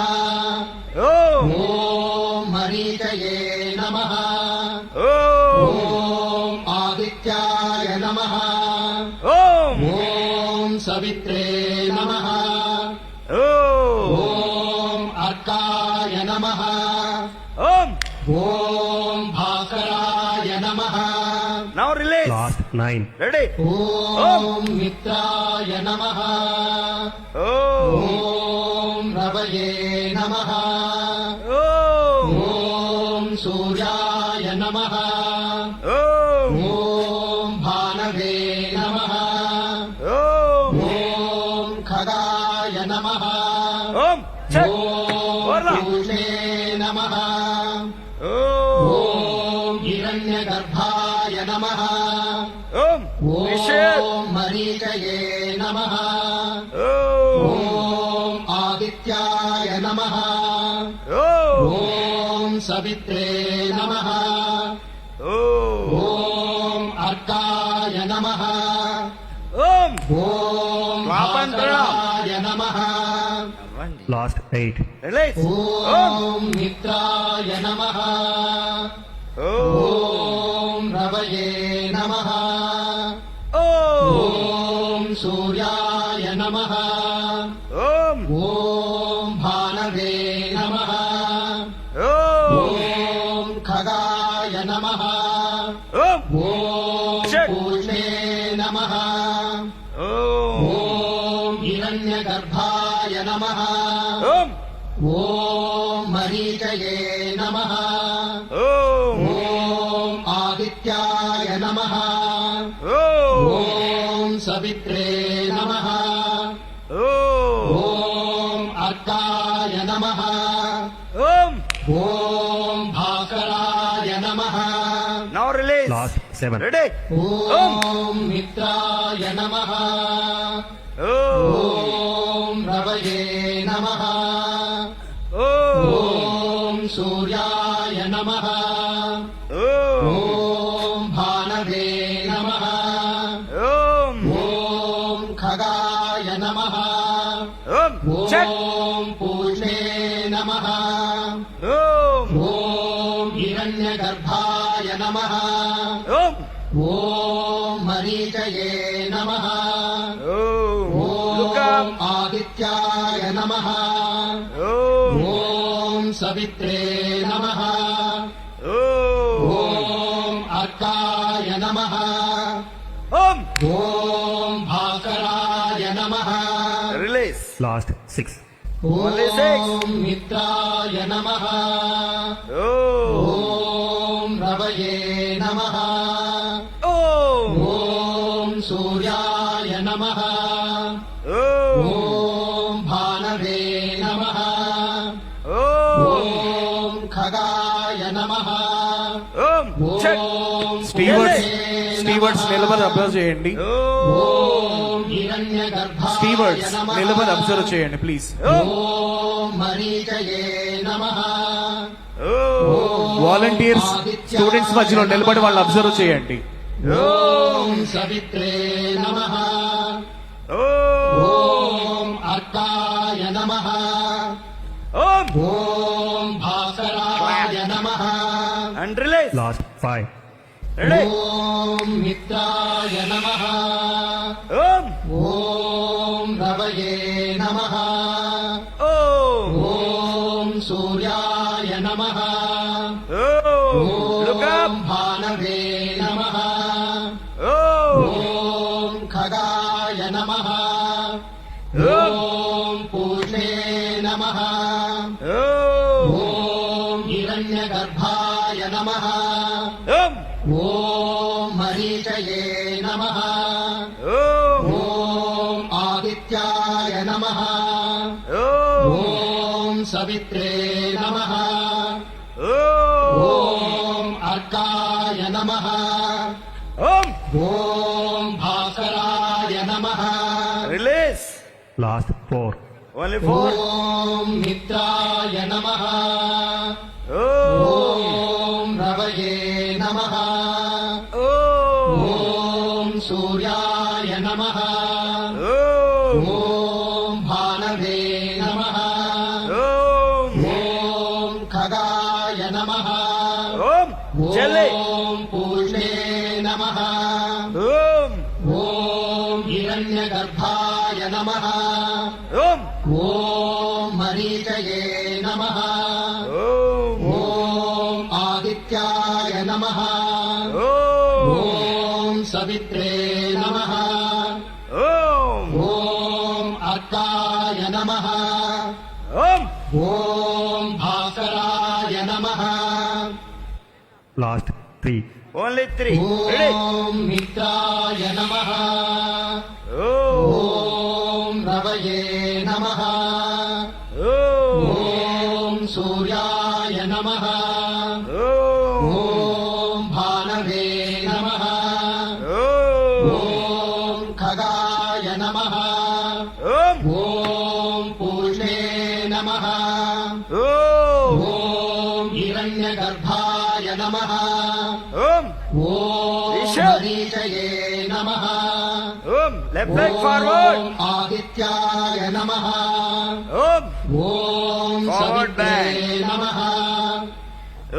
ఓం ఓం మరీచయే నమః. ఓం ఓం ఆదిత్యాయ నమః. ఓం ఓం సవిత్రే నమః. ఓం ఓం అర్కాయ నమః. ఓం ఓం భాస్కరాయ నమః. Now release. Last 9. రెడీ. ఓం మిత్రాయ నమః. ఓం ఓం రవయే నమః. ఓం ఓం సూర్యాయ నమః. ఓం ఓం భానవే నమః. ఓం ఓం ఖగాయ నమః. ఓం చెక్. ఓం పూర్ణే నమః. ఓం ఓం హిరణ్యగర్భాయ నమః. ఓం నిషేధ్. ఓం మరీచయే నమః. ఓం ఓం ఆదిత్యాయ నమః. ఓం ఓం సవిత్రే నమః. ఓం ఓం అర్కాయ నమః. ఓం ఓం స్వాతంత్రం. భాస్కరాయ నమః. Last 8. రిలీజ్. ఓం మిత్రాయ నమః. ఓం ఓం రవయే నమః. ఓం ఓం సూర్యాయ నమః. ఓం ఓం భానవే నమః. ఓం ఓం ఖగాయ నమః. ఓం ఓం చెక్. పూర్ణే నమః. ఓం ఓం హిరణ్యగర్భాయ నమః. ఓం ఓం మరీచయే నమః. ఓం ఓం ఆదిత్యాయ నమః. ఓం ఓం సవిత్రే నమః. ఓం ఓం అర్కాయ నమః. ఓం ఓం భాస్కరాయ నమః. Now release. Last 7. రెడీ. ఓం మిత్రాయ నమః. ఓం ఓం రవయే నమః. ఓం ఓం సూర్యాయ నమః. ఓం ఓం భానవే నమః. ఓం ఓం ఖగాయ నమః. ఓం చెక్. ఓం పూర్ణే నమః. ఓం ఓం హిరణ్యగర్భాయ నమః. ఓం ఓం మరీచయే నమః. ఓం లుక్ ఓం అప్. ఆదిత్యాయ నమః. ఓం ఓం సవిత్రే నమః. ఓం ఓం అర్కాయ నమః. ఓం ఓం భాస్కరాయ నమః. రిలీజ్. Last 6. Only six. ఓం మిత్రాయ నమః. ఓం ఓం రవయే నమః. ఓం సూర్యాయ నమః ఓం ఛట్. ఓం స్టీవర్డ్స్ నిలబడి అబ్జర్వ్ చేయండి. ఓం హిరణ్యగర్భాయ స్టీవర్డ్స్ నమః నిలబడి అబ్జర్వ్ చేయండి ప్లీజ్. ఓం మరీచయే నమః ఓం వాలంటీర్స్ స్టూడెంట్స్ మధ్యలో నిలబడి వాళ్ళు అబ్జర్వ్ చేయండి. ఓం సవిత్రే నమః ఓం ఓం అర్కాయ నమః ఓం ఓం భాస్కరాయ నమః అండ్ రిలీజ్. Last 5 ready. ఓం మిత్రాయ నమః ఓం ఓం రవయే నమః ఓం ఓం సూర్యాయ నమః ఓం లుక్ ఓం అప్. భానవే నమః ఓం ఓం ఖగాయ నమః ఓం ఓం పూషే నమః ఓం ఓం హిరణ్యగర్భాయ నమః ఓం ఓం మరీచయే నమః ఓం ఓం ఆదిత్యాయ నమః ఓం ఓం సవిత్రే నమః ఓం ఓం అర్కాయ నమః ఓం ఓం భాస్కరాయ నమః రిలీజ్. Last 4 only 4. ఓం మిత్రాయ నమః ఓం ఓం రవయే నమః ఓం ఓం సూర్యాయ నమః ఓం ఓం భానవే నమః ఓం ఓం ఖగాయ నమః ఓం చెల్లి. ఓం పూషే నమః ఓం ఓం హిరణ్యగర్భాయ నమః ఓం ఓం మరీచయే నమః ఓం ఓం ఆదిత్యాయ నమః ఓం ఓం సవిత్రే నమః ఓం ఓం అర్కాయ నమః ఓం ఓం భాస్కరాయ నమః లాస్ట్ 3 ఓన్లీ 3. రెడీ. ఓం మిత్రాయ నమః ఓం ఓం రవయే నమః ఓం ఓం సూర్యాయ నమః ఓం ఓం భానవే నమః ఓం ఓం ఖగాయ నమః ఓం ఓం పూషే నమః ఓం ఓం హిరణ్యగర్భాయ నమః ఓం ఓం ఈశా. మరీచయే నమః ఓం లెఫ్ట్ లెగ్ ఫార్వర్డ్. ఓం ఆదిత్యాయ నమః ఓం ఓం Forward సవిత్రే bend. నమః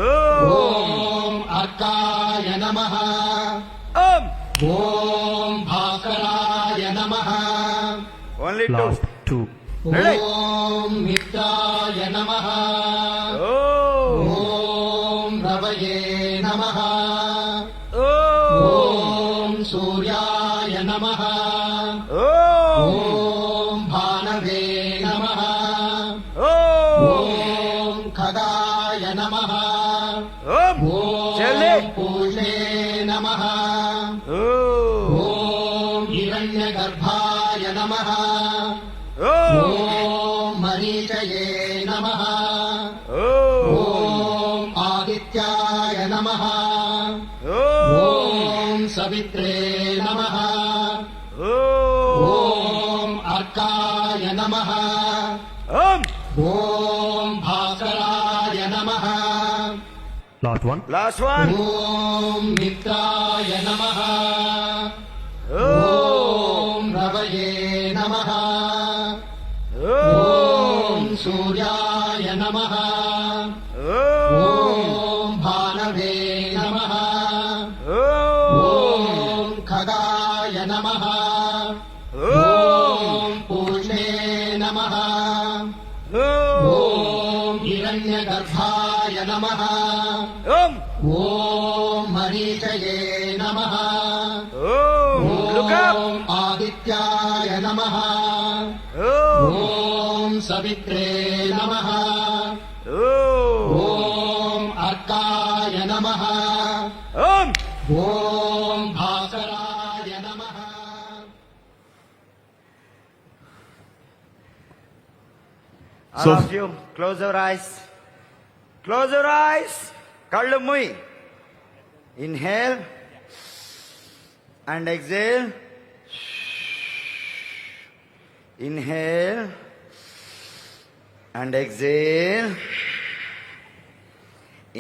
ఓం ఓం అర్కాయ నమః ఓం ఓం భాస్కరాయ నమః ఓన్లీ 2. Last 2 ready. ఓం మిత్రాయ నమః ఓం ఓం రవయే నమః ఓం ఓం సూర్యాయ నమః ఓం ఓం భానవే నమః ఓం ఓం ఖగాయ నమః ఓం చెల్లి. ఓం పూషే నమః ఓం ఓం హిరణ్యగర్భాయ నమః ఓం ఓం మరీచయే నమః ఓం ఓం ఆదిత్యాయ నమః ఓం ఓం సవిత్రే నమః ఓం ఓం అర్కాయ నమః ఓం ఓం భాస్కరాయ నమః లాస్ట్ 1 లాస్ట్ 1. ఓం మిత్రాయ నమః ఓం ఓం రవయే నమః ఓం ఓం సూర్యాయ నమః ఓం ఓం భానవే నమః ఓం ఓం ఖగాయ నమః ఓం ఓం పూషే నమః ఓం ఓం హిరణ్యగర్భాయ నమః ఓం ఓం మరీచయే నమః ఓం లుక్ అప్. ఓం ఆదిత్యాయ నమః ఓం ఓం సవిత్రే నమః ఓం ఓం అర్కాయ నమః ఓం ఓం భాస్కరాయ నమః All of you, close your eyes. Close your eyes. Kallu mui. Inhale and exhale. Inhale and exhale.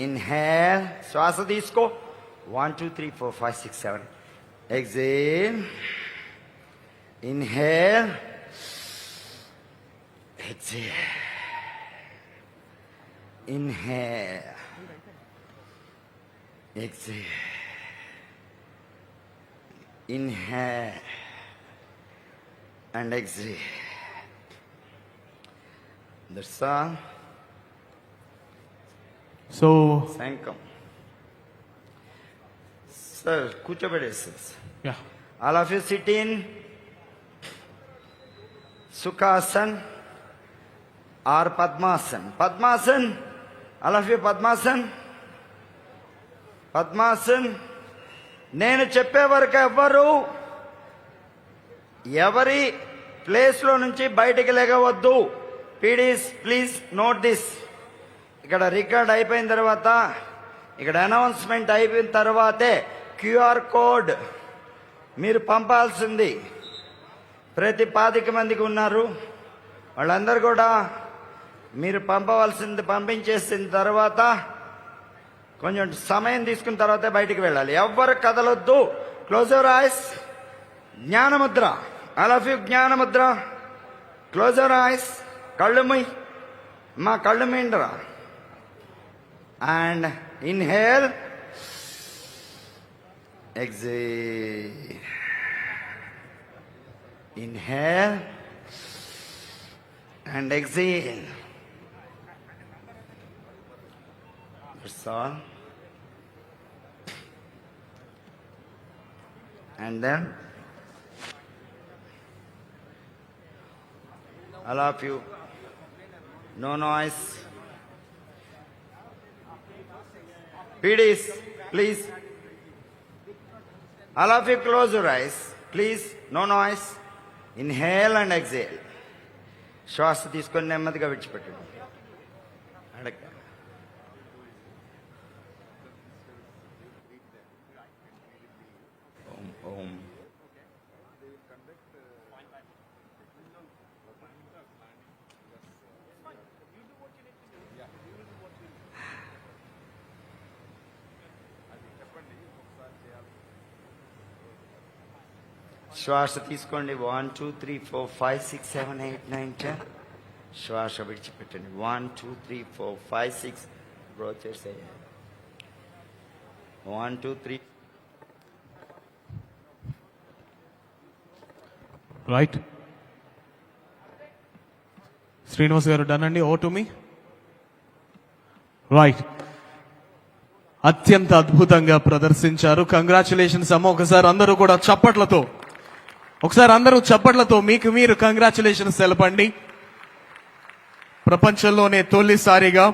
Inhale. Swasa తీసుకో. 1, 2, 3, 4, 5, 6, 7. Exhale. Inhale. Exhale. Inhale. Exhale. Inhale. And exhale. That's all. So, Sankam. Sir, కూర్చోబెట్టేస్తారు. yeah. All of you sit in Sukhasan or Padmasan. Padmasan. All of you Padmasan. Padmasan. నేను చెప్పే వరకు ఎవరి ప్లేస్లో నుంచి బయటికి లేగవద్దు. PDs please note this. ఇక్కడ రికార్డ్ అయిపోయిన తర్వాత, ఇక్కడ అనౌన్స్మెంట్ అయిపోయిన తర్వాతే క్యూఆర్ కోడ్ మీరు పంపాల్సింది. ప్రతి 25 మందికి ఉన్నారు, వాళ్ళందరూ కూడా మీరు పంపవలసింది పంపించేసిన తర్వాత కొంచెం సమయం తీసుకున్న తర్వాతే బయటికి వెళ్ళాలి. ఎవ్వరు కదలొద్దు. Close your eyes. జ్ఞానముద్ర. ఆల్ ఆఫ్ యూ జ్ఞానముద్ర. Close your eyes. కళ్ళు మూయి. మా కళ్ళు మీండరా. And inhale. Exhale. Inhale and exhale. That's all. And then all of you, no noise. PDs, please. All of you close your eyes. Please, no noise. Inhale and exhale. శ్వాస తీసుకొని నెమ్మదిగా విడిచిపెట్టండి. ఓం ఓం. శ్వాస తీసుకోండి. 1, 2, 3, 4, 5, 6, 7, 8, 9, 10. శ్వాస విడిచిపెట్టండి. 1, 2, 3, 4, 5, 6. బ్రో చేసేయండి. 1, 2, 3. Right. శ్రీనివాస్ గారు డన్ అండి. ఓ టు మీ. రైట్. అత్యంత అద్భుతంగా ప్రదర్శించారు. కంగ్రాచులేషన్స్ అమ్మ. ఒకసారి అందరూ కూడా చప్పట్లతో, ఒకసారి అందరూ చప్పట్లతో మీకు మీరు కంగ్రాచులేషన్స్ తెలపండి. ప్రపంచంలోనే తొలిసారిగా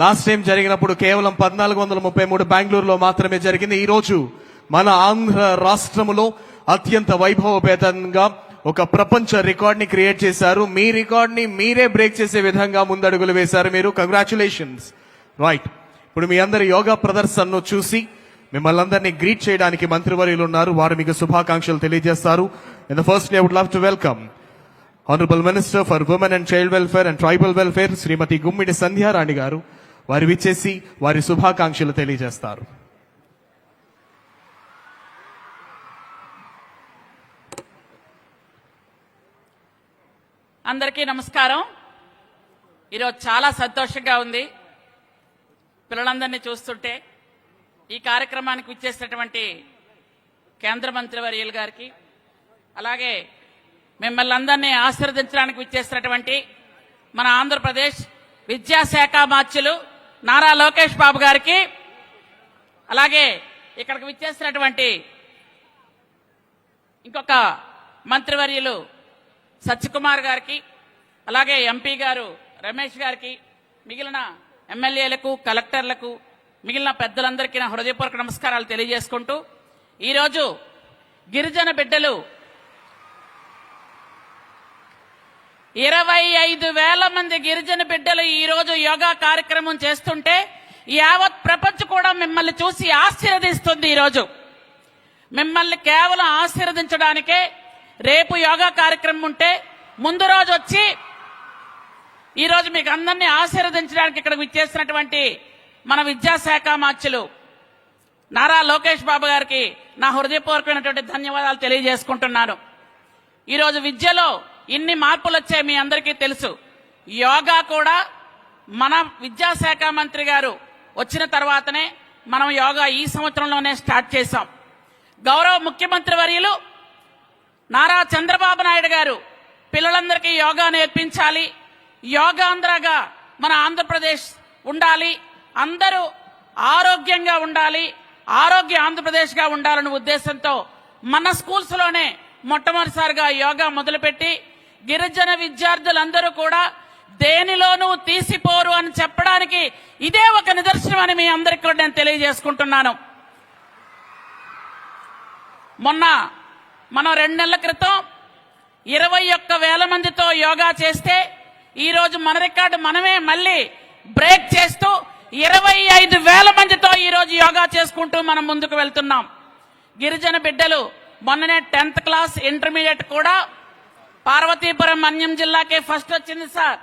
లాస్ట్ టైం జరిగినప్పుడు కేవలం 1433 బెంగళూరులో మాత్రమే జరిగింది. ఈరోజు మన ఆంధ్ర రాష్ట్రములో అత్యంత వైభవపేతంగా ఒక ప్రపంచ రికార్డ్ ని క్రియేట్ చేశారు. మీ రికార్డ్ ని మీరే బ్రేక్ చేసే విధంగా ముందడుగులు వేశారు మీరు. కంగ్రాచులేషన్స్. రైట్. ఇప్పుడు మీ అందరి యోగా ప్రదర్శనను చూసి మిమ్మల్ని అందరినీ గ్రీట్ చేయడానికి మంత్రివర్యులు ఉన్నారు. వారు మీకు శుభాకాంక్షలు తెలియజేస్తారు. In the first I would love to welcome honourable minister for women and child welfare and tribal welfare Shrimati Gummidi Sandhyarani garu. వారు విచ్చేసి వారి శుభాకాంక్షలు తెలియజేస్తారు. అందరికీ నమస్కారం. ఈరోజు చాలా సంతోషంగా ఉంది పిల్లలందరినీ చూస్తుంటే. ఈ కార్యక్రమానికి విచ్చేసినటువంటి కేంద్ర మంత్రి వర్యులు గారికి, అలాగే మిమ్మల్ని అందరినీ ఆశీర్వదించడానికి విచ్చేసినటువంటి మన ఆంధ్రప్రదేశ్ విద్యాశాఖ మార్చులు నారా లోకేష్ బాబు గారికి, అలాగే ఇక్కడికి విచ్చేసినటువంటి ఇంకొక మంత్రివర్యులు సత్యకుమార్ గారికి, అలాగే ఎంపీ గారు రమేష్ గారికి, మిగిలిన ఎమ్మెల్యేలకు, కలెక్టర్లకు, మిగిలిన పెద్దలందరికీ నా హృదయపూర్వక నమస్కారాలు తెలియజేసుకుంటూ, ఈరోజు గిరిజన బిడ్డలు 25,000 మంది గిరిజన బిడ్డలు ఈ రోజు యోగా కార్యక్రమం చేస్తుంటే యావత్ ప్రపంచం కూడా మిమ్మల్ని చూసి ఆశీర్వదిస్తుంది. ఈరోజు మిమ్మల్ని కేవలం ఆశీర్వదించడానికే రేపు యోగా కార్యక్రమం ఉంటే ముందు రోజు వచ్చి ఈరోజు మీకు అందరినీ ఆశీర్వదించడానికి ఇక్కడ విచ్చేసినటువంటి మన విద్యాశాఖ మార్చులు నారా లోకేష్ బాబు గారికి నా హృదయపూర్వకమైనటువంటి ధన్యవాదాలు తెలియజేసుకుంటున్నాను. ఈరోజు విద్యలో ఇన్ని మార్పులు వచ్చాయి మీ అందరికీ తెలుసు. యోగా కూడా మన విద్యాశాఖ మంత్రి గారు వచ్చిన తర్వాతనే మనం యోగా ఈ సంవత్సరంలోనే స్టార్ట్ చేశాం. గౌరవ ముఖ్యమంత్రి వర్యులు నారా చంద్రబాబు నాయుడు గారు పిల్లలందరికీ యోగా నేర్పించాలి, యోగాంధ్రగా మన ఆంధ్రప్రదేశ్ ఉండాలి, అందరూ ఆరోగ్యంగా ఉండాలి, ఆరోగ్య ఆంధ్రప్రదేశ్గా ఉండాలనే ఉద్దేశంతో మన స్కూల్స్ లోనే మొట్టమొదటిసారిగా యోగా మొదలుపెట్టి గిరిజన విద్యార్థులందరూ కూడా దేనిలోనూ తీసిపోరు అని చెప్పడానికి ఇదే ఒక నిదర్శనం అని మీ అందరికీ కూడా నేను తెలియజేసుకుంటున్నాను. మొన్న మనం 2 నెలల క్రితం 21,000 మందితో యోగా చేస్తే ఈరోజు మన రికార్డు మనమే మళ్ళీ బ్రేక్ చేస్తూ 25,000 మందితో ఈరోజు యోగా చేసుకుంటూ మనం ముందుకు వెళ్తున్నాం. గిరిజన బిడ్డలు మొన్ననే 10th క్లాస్ ఇంటర్మీడియట్ కూడా పార్వతీపురం మన్యం జిల్లాకే ఫస్ట్ వచ్చింది సార్.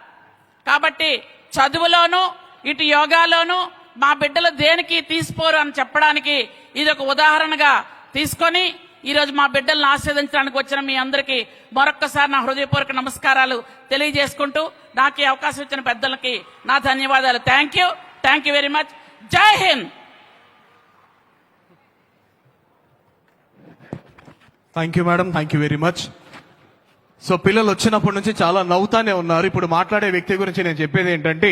కాబట్టి చదువులోనూ ఇటు యోగాలోనూ మా బిడ్డలు దేనికి తీసిపోరు అని చెప్పడానికి ఇది ఒక ఉదాహరణగా తీసుకొని ఈరోజు మా బిడ్డలను ఆస్వాదించడానికి వచ్చిన మీ అందరికీ మరొక్కసారి నా హృదయపూర్వక నమస్కారాలు తెలియజేసుకుంటూ నాకు ఈ అవకాశం ఇచ్చిన పెద్దలకి నా ధన్యవాదాలు. Thank you very much. Jai Hind. Thank you madam, thank you very much. So పిల్లలు వచ్చినప్పటి నుంచి చాలా నవ్వుతానే ఉన్నారు. ఇప్పుడు మాట్లాడే వ్యక్తి గురించి నేను చెప్పేది ఏంటంటే,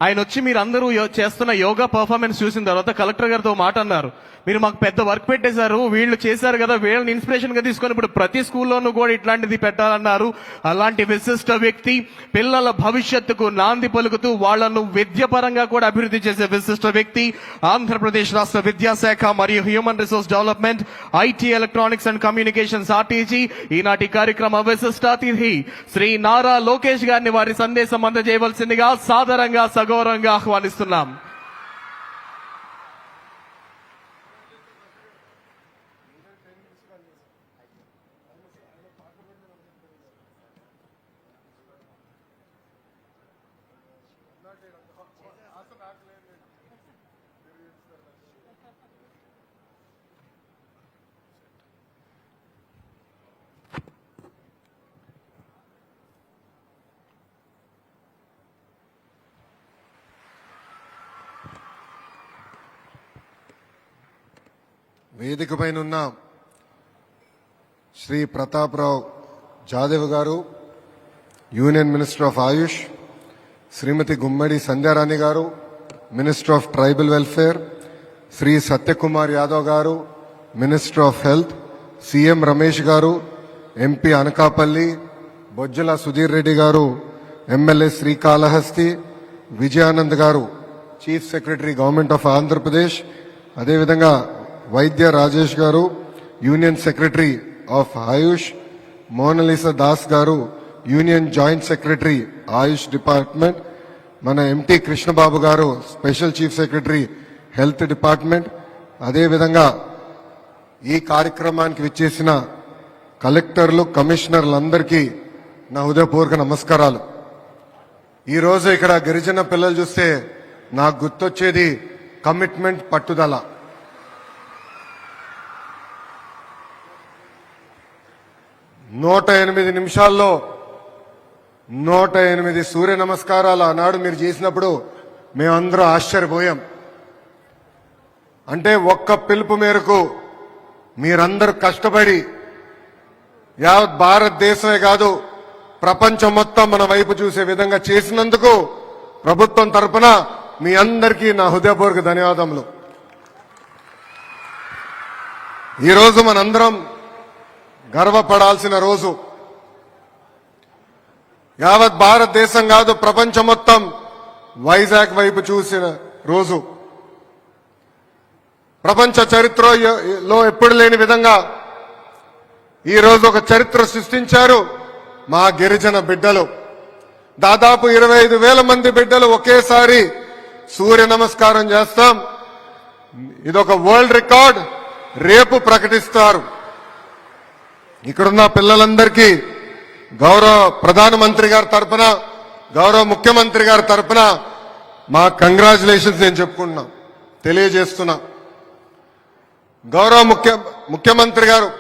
ఆయన వచ్చి మీరు అందరూ చేస్తున్న యోగా పర్ఫార్మెన్స్ చూసిన తర్వాత కలెక్టర్ గారితో మాట అన్నారు, మీరు మాకు పెద్ద వర్క్ పెట్టేశారు, వీళ్ళు చేశారు కదా, వీళ్ళని ఇన్స్పిరేషన్ గా తీసుకొని ఇప్పుడు ప్రతి స్కూల్లోనూ కూడా ఇట్లాంటిది పెట్టాలన్నారు. అలాంటి విశిష్ట వ్యక్తి పిల్లల భవిష్యత్తుకు నాంది పలుకుతూ వాళ్లను విద్యపరంగా కూడా అభివృద్ధి చేసే విశిష్ట వ్యక్తి ఆంధ్రప్రదేశ్ రాష్ట్ర విద్యాశాఖ మరియు human resource development, IT, electronics and communications RTG ఈనాటి కార్యక్రమ విశిష్ట అతిథి శ్రీ నారా లోకేష్ గారిని వారి సందేశం అందజేయవలసిందిగా సాదరంగా సగౌరవంగా ఆహ్వానిస్తున్నాం. వేదిక పైన ఉన్న Shri Prataprao Jadhav garu, union minister of Ayush, Shrimati Gummadi Sandhyarani garu, minister of tribal welfare, Shri Satyakumar Yadav garu, minister of health, CM Ramesh garu, MP Anakapalli Bojjala Sudheer Reddy garu, MLA Srikalahasti Vijayanand garu, chief secretary government of Andhra Pradesh, అదేవిధంగా Vaidya Rajesh garu, union secretary of Ayush, Monalisa Das garu, union joint secretary Ayush department, మన MT Krishnababu garu, special chief secretary health department, అదేవిధంగా ఈ కార్యక్రమానికి విచ్చేసిన కలెక్టర్లు, కమిషనర్లందరికీ నా హృదయపూర్వక నమస్కారాలు. ఈరోజు ఇక్కడ గిరిజన పిల్లలు చూస్తే నాకు గుర్తొచ్చేది కమిట్మెంట్, పట్టుదల. 108 నిమిషాల్లో 108 సూర్య నమస్కారాలు ఆనాడు మీరు చేసినప్పుడు మేమందరం ఆశ్చర్యపోయాం. అంటే ఒక్క పిలుపు మేరకు మీరందరూ కష్టపడి యావత్ భారతదేశమే కాదు ప్రపంచం మొత్తం మన వైపు చూసే విధంగా చేసినందుకు ప్రభుత్వం తరపున మీ అందరికీ నా హృదయపూర్వక ధన్యవాదములు. ఈరోజు మనందరం గర్వపడాల్సిన రోజు. యావత్ భారతదేశం కాదు ప్రపంచం మొత్తం వైజాగ్ వైపు చూసిన రోజు. ప్రపంచ చరిత్రలో ఎప్పుడు లేని విధంగా ఈ రోజు ఒక చరిత్ర సృష్టించారు మా గిరిజన బిడ్డలు. దాదాపు 25,000 మంది బిడ్డలు ఒకేసారి సూర్య నమస్కారం చేస్తాం. ఇదొక వరల్డ్ రికార్డ్ రేపు ప్రకటిస్తారు. ఇక్కడున్న పిల్లలందరికీ గౌరవ ప్రధానమంత్రి గారి తరపున, గౌరవ ముఖ్యమంత్రి గారి తరపున మా కంగ్రాచులేషన్స్ నేను చెప్పుకుంటున్నా, తెలియజేస్తున్నా. గౌరవ ముఖ్యమంత్రి గారు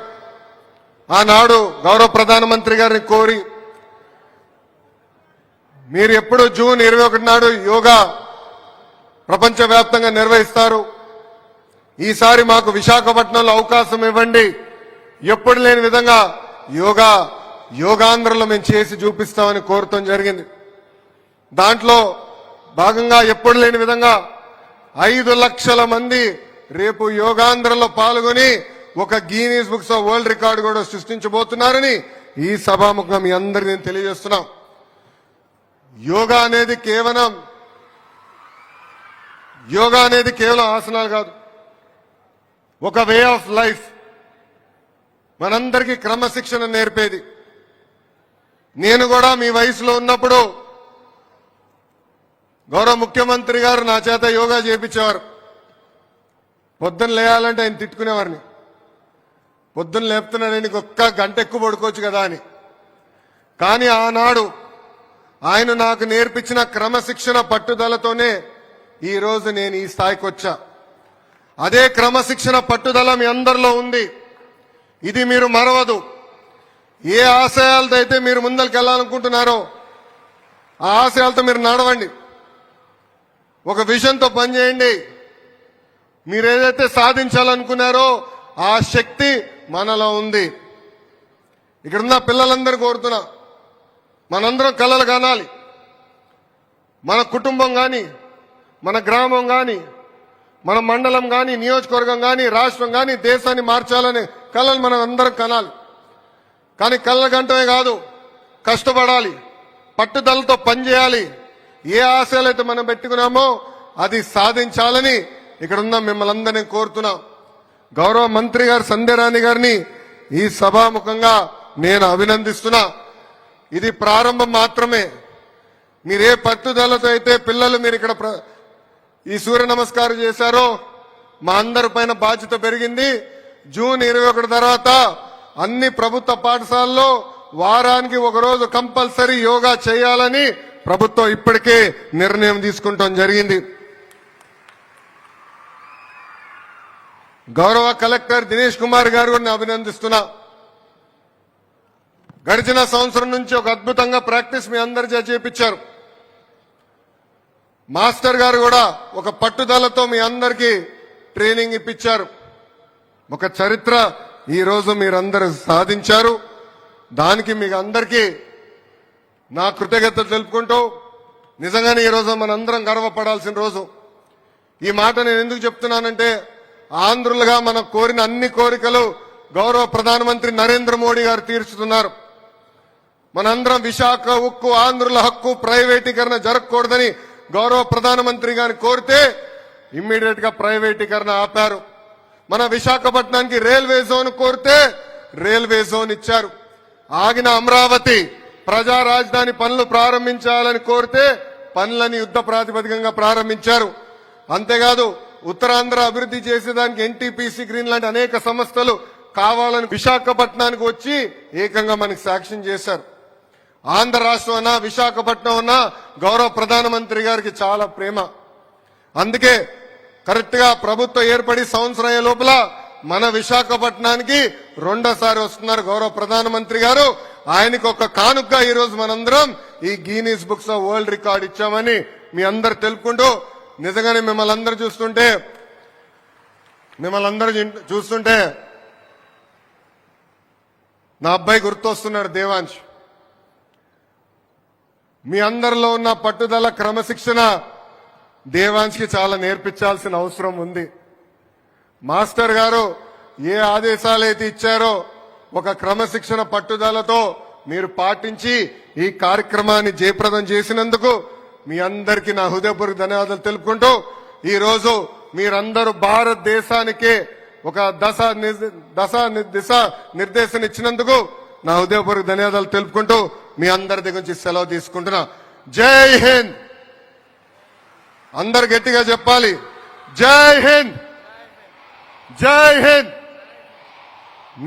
ఆనాడు గౌరవ ప్రధానమంత్రి గారిని కోరి, మీరు ఎప్పుడు జూన్ 21 నాడు యోగా ప్రపంచవ్యాప్తంగా నిర్వహిస్తారు, ఈసారి మాకు విశాఖపట్నంలో అవకాశం ఇవ్వండి, ఎప్పుడు లేని విధంగా యోగాంధ్రలో మేము చేసి చూపిస్తామని కోరటం జరిగింది. దాంట్లో భాగంగా ఎప్పుడు లేని విధంగా 5 లక్షల మంది రేపు యోగాంధ్రలో పాల్గొని ఒక Guinness books of world record కూడా సృష్టించబోతున్నారని ఈ సభాముఖంగా మీ అందరికీ నేను తెలియజేస్తున్నాం. యోగా అనేది కేవలం ఆసనాలు కాదు, ఒక వే ఆఫ్ లైఫ్, మనందరికీ క్రమశిక్షణ నేర్పేది. నేను కూడా మీ వయసులో ఉన్నప్పుడు గౌరవ ముఖ్యమంత్రి గారు నా చేత యోగా చేయించేవారు. పొద్దున్న లేయాలంటే ఆయన తిట్టుకునేవారిని, పొద్దున్న లేపుతున్నాడు నీకు ఒక్క గంట ఎక్కువ పడుకోవచ్చు కదా అని. కానీ ఆనాడు ఆయన నాకు నేర్పించిన క్రమశిక్షణ పట్టుదలతోనే ఈరోజు నేను ఈ స్థాయికి వచ్చా. అదే క్రమశిక్షణ పట్టుదల మీ అందరిలో ఉంది, ఇది మీరు మరవదు. ఏ ఆశయాలతో అయితే మీరు ముందరికి వెళ్ళాలనుకుంటున్నారో ఆ ఆశయాలతో మీరు నడవండి, ఒక విజన్తో పనిచేయండి. మీరు ఏదైతే సాధించాలనుకున్నారో ఆ శక్తి మనలో ఉంది. ఇక్కడున్న పిల్లలందరూ కోరుతున్నా, మనందరం కలలు కానాలి. మన కుటుంబం కానీ, మన గ్రామం కానీ, మన మండలం కానీ, నియోజకవర్గం కానీ, రాష్ట్రం కానీ, దేశాన్ని మార్చాలనే కళలు మనం అందరం కనాలి. కానీ కళ్ళ గంటమే కాదు, కష్టపడాలి, పట్టుదలతో పనిచేయాలి. ఏ ఆశయాలైతే మనం పెట్టుకున్నామో అది సాధించాలని ఇక్కడున్న మిమ్మల్ని అందరినీ కోరుతున్నాం. గౌరవ మంత్రి గారు సంధ్యారాణి గారిని ఈ సభాముఖంగా నేను అభినందిస్తున్నా. ఇది ప్రారంభం మాత్రమే. మీరే పట్టుదలతో అయితే పిల్లలు మీరు ఇక్కడ ఈ సూర్య నమస్కారం చేశారో మా అందరి పైన బాధ్యత పెరిగింది. జూన్ 21 తర్వాత అన్ని ప్రభుత్వ పాఠశాలల్లో వారానికి ఒకరోజు కంపల్సరీ యోగా చేయాలని ప్రభుత్వం ఇప్పటికే నిర్ణయం తీసుకుంటాం జరిగింది. గౌరవ కలెక్టర్ దినేష్ కుమార్ గారు కూడా అభినందిస్తున్నా. గడిచిన సంవత్సరం నుంచి ఒక అద్భుతంగా ప్రాక్టీస్ మీ అందరి చేపించారు. మాస్టర్ గారు కూడా ఒక పట్టుదలతో మీ అందరికీ ట్రైనింగ్ ఇప్పించారు. ఒక చరిత్ర ఈరోజు మీరందరూ సాధించారు. దానికి మీకు అందరికీ నా కృతజ్ఞతలు తెలుపుకుంటూ, నిజంగానే ఈరోజు మనందరం గర్వపడాల్సిన రోజు. ఈ మాట నేను ఎందుకు చెప్తున్నానంటే, ఆంధ్రులుగా మనం కోరిన అన్ని కోరికలు గౌరవ ప్రధానమంత్రి నరేంద్ర మోడీ గారు తీర్చుతున్నారు. మనందరం విశాఖ ఉక్కు, ఆంధ్రుల హక్కు, ప్రైవేటీకరణ జరగకూడదని గౌరవ ప్రధానమంత్రి గారిని కోరితే ఇమ్మీడియట్ గా ప్రైవేటీకరణ ఆపారు. మన విశాఖపట్నానికి రైల్వే జోన్ కోరితే రైల్వే జోన్ ఇచ్చారు. ఆగిన అమరావతి ప్రజా రాజధాని పనులు ప్రారంభించాలని కోరితే పనులని యుద్ధ ప్రాతిపదికంగా ప్రారంభించారు. అంతేకాదు ఉత్తరాంధ్ర అభివృద్ధి చేసేదానికి ఎన్టీపీసీ గ్రీన్ లాంటి అనేక సంస్థలు కావాలని విశాఖపట్నానికి వచ్చి ఏకంగా మనకి సాక్ష్యం చేశారు. ఆంధ్ర రాష్ట్రం అన్నా విశాఖపట్నం అన్నా గౌరవ ప్రధానమంత్రి గారికి చాలా ప్రేమ. అందుకే కరెక్ట్ గా ప్రభుత్వం ఏర్పడి సంవత్సరం అయ్యే లోపల మన విశాఖపట్నానికి రెండోసారి వస్తున్నారు గౌరవ ప్రధానమంత్రి గారు. ఆయనకు ఒక కానుకగా ఈ రోజు మనందరం ఈ Guinness books of world record ఇచ్చామని మీ అందరు తెలుపుకుంటూ, నిజంగానే మిమ్మల్ని అందరూ చూస్తుంటే నా అబ్బాయి గుర్తొస్తున్నాడు, దేవాంశ్. మీ అందరిలో ఉన్న పట్టుదల, క్రమశిక్షణ దేవాంశ్కి చాలా నేర్పించాల్సిన అవసరం ఉంది. మాస్టర్ గారు ఏ ఆదేశాలు అయితే ఇచ్చారో ఒక క్రమశిక్షణ పట్టుదలతో మీరు పాటించి ఈ కార్యక్రమాన్ని జయప్రదం చేసినందుకు మీ అందరికీ నా హృదయపూర్వక ధన్యవాదాలు తెలుపుకుంటూ, ఈ రోజు మీరందరూ భారతదేశానికే ఒక దిశ నిర్దేశం ఇచ్చినందుకు నా హృదయపూర్వక ధన్యవాదాలు తెలుపుకుంటూ మీ అందరి దగ్గర నుంచి సెలవు తీసుకుంటున్నా. జై హింద్. అందరు గట్టిగా చెప్పాలి, జై హింద్, జై హింద్.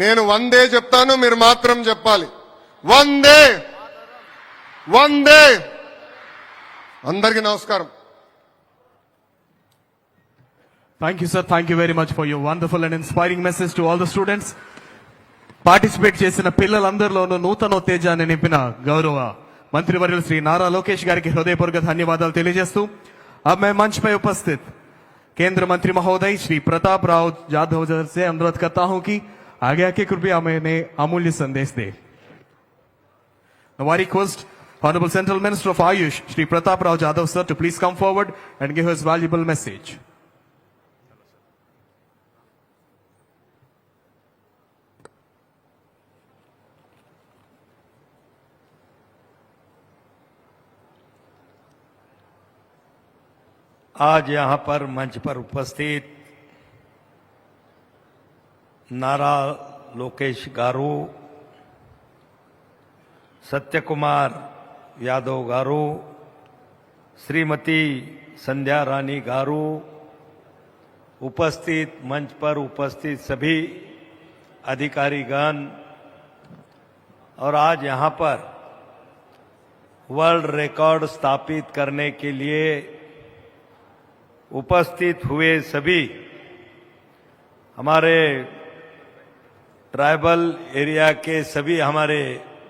నేను వందే చెప్తాను, మీరు మాత్రం చెప్పాలి, వందే వందే. అందరికీ నమస్కారం. Thank you, sir. Thank you very much for your wonderful and inspiring message to all the students. Participate చేసిన పిల్లలందరిలోనూ నూతనోత్తేజాన్ని నింపిన గౌరవ మంత్రివర్యులు శ్రీ నారా లోకేష్ గారికి హృదయపూర్వక ధన్యవాదాలు తెలియజేస్తూ अब मैं मंच पर उपस्थित केंद्र मंत्री महोदय श्री प्रताप राव जाधव से अनुरोध करता हूं कि आगे आके कृपया मैंने अमूल्य संदेश दे. Now I request Honorable Central Minister of Ayush Shri Pratap Rao Jadhav sir to please come forward and give his valuable message. आज यहाँ पर मंच पर उपस्थित नारा लोकेश गारू, सत्य कुमार यादव गारू, श्रीमती संध्या रानी गारू, उपस्थित मंच पर उपस्थित सभी अधिकारीगण और आज यहाँ पर वर्ल्ड रिकॉर्ड स्थापित करने के लिए उपस्थित हुए सभी हमारे ट्राइबल एरिया के सभी हमारे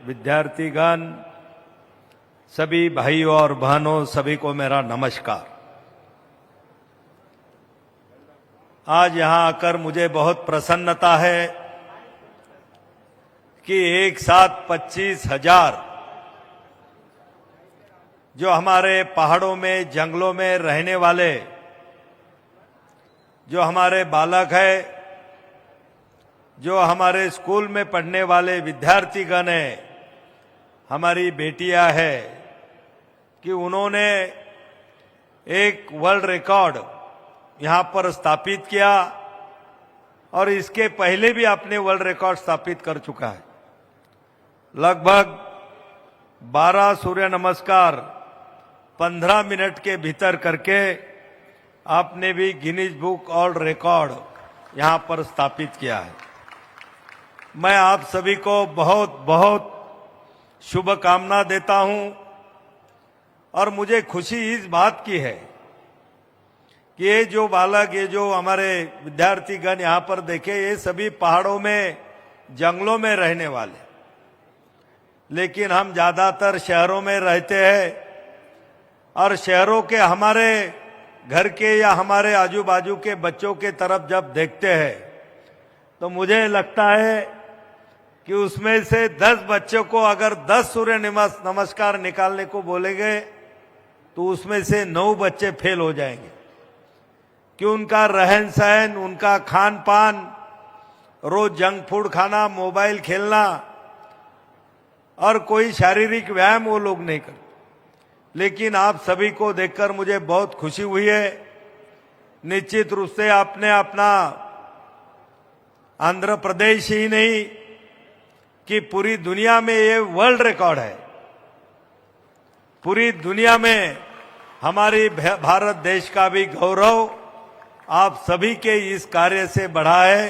विद्यार्थीगण, सभी भाइयों और बहनों, सभी को मेरा नमस्कार. आज यहां आकर मुझे बहुत प्रसन्नता है कि एक साथ 25,000 जो हमारे पहाड़ों में, जंगलों में रहने वाले जो हमारे बालक है, जो हमारे स्कूल में पढ़ने वाले विद्यार्थीगण हैं, हमारी बेटियां हैं, कि उन्होंने एक वर्ल्ड रिकॉर्ड यहां पर स्थापित किया और इसके पहले भी आपने वर्ल्ड रिकॉर्ड स्थापित कर चुका है. लगभग 12 सूर्य नमस्कार 15 मिनट के भीतर करके आपने भी गिनीज बुक वर्ल्ड रिकॉर्ड यहां पर स्थापित किया है. मैं आप सभी को बहुत बहुत शुभकामना देता हूं और मुझे खुशी इस बात की है कि ये जो बालक, ये जो हमारे विद्यार्थीगण यहां पर देखे, ये सभी पहाड़ों में, जंगलों में रहने वाले, लेकिन हम ज्यादातर शहरों में रहते हैं और शहरों के हमारे घर के या हमारे आजू बाजू के बच्चों के तरफ जब देखते हैं तो मुझे लगता है कि उसमें से 10 बच्चों को अगर 10 सूर्य नमस्कार निकालने को बोलेंगे तो उसमें से 9 बच्चे फेल हो जाएंगे, कि उनका रहन सहन, उनका खान पान, रोज जंक फूड खाना, मोबाइल खेलना और कोई शारीरिक व्यायाम वो लोग नहीं करते. लेकिन आप सभी को देखकर मुझे बहुत खुशी हुई है. निश्चित रूप से आपने अपना आंध्र प्रदेश ही नहीं कि पूरी दुनिया में ये वर्ल्ड रिकॉर्ड है. पूरी दुनिया में हमारी भारत देश का भी गौरव आप सभी के इस कार्य से बढ़ा है.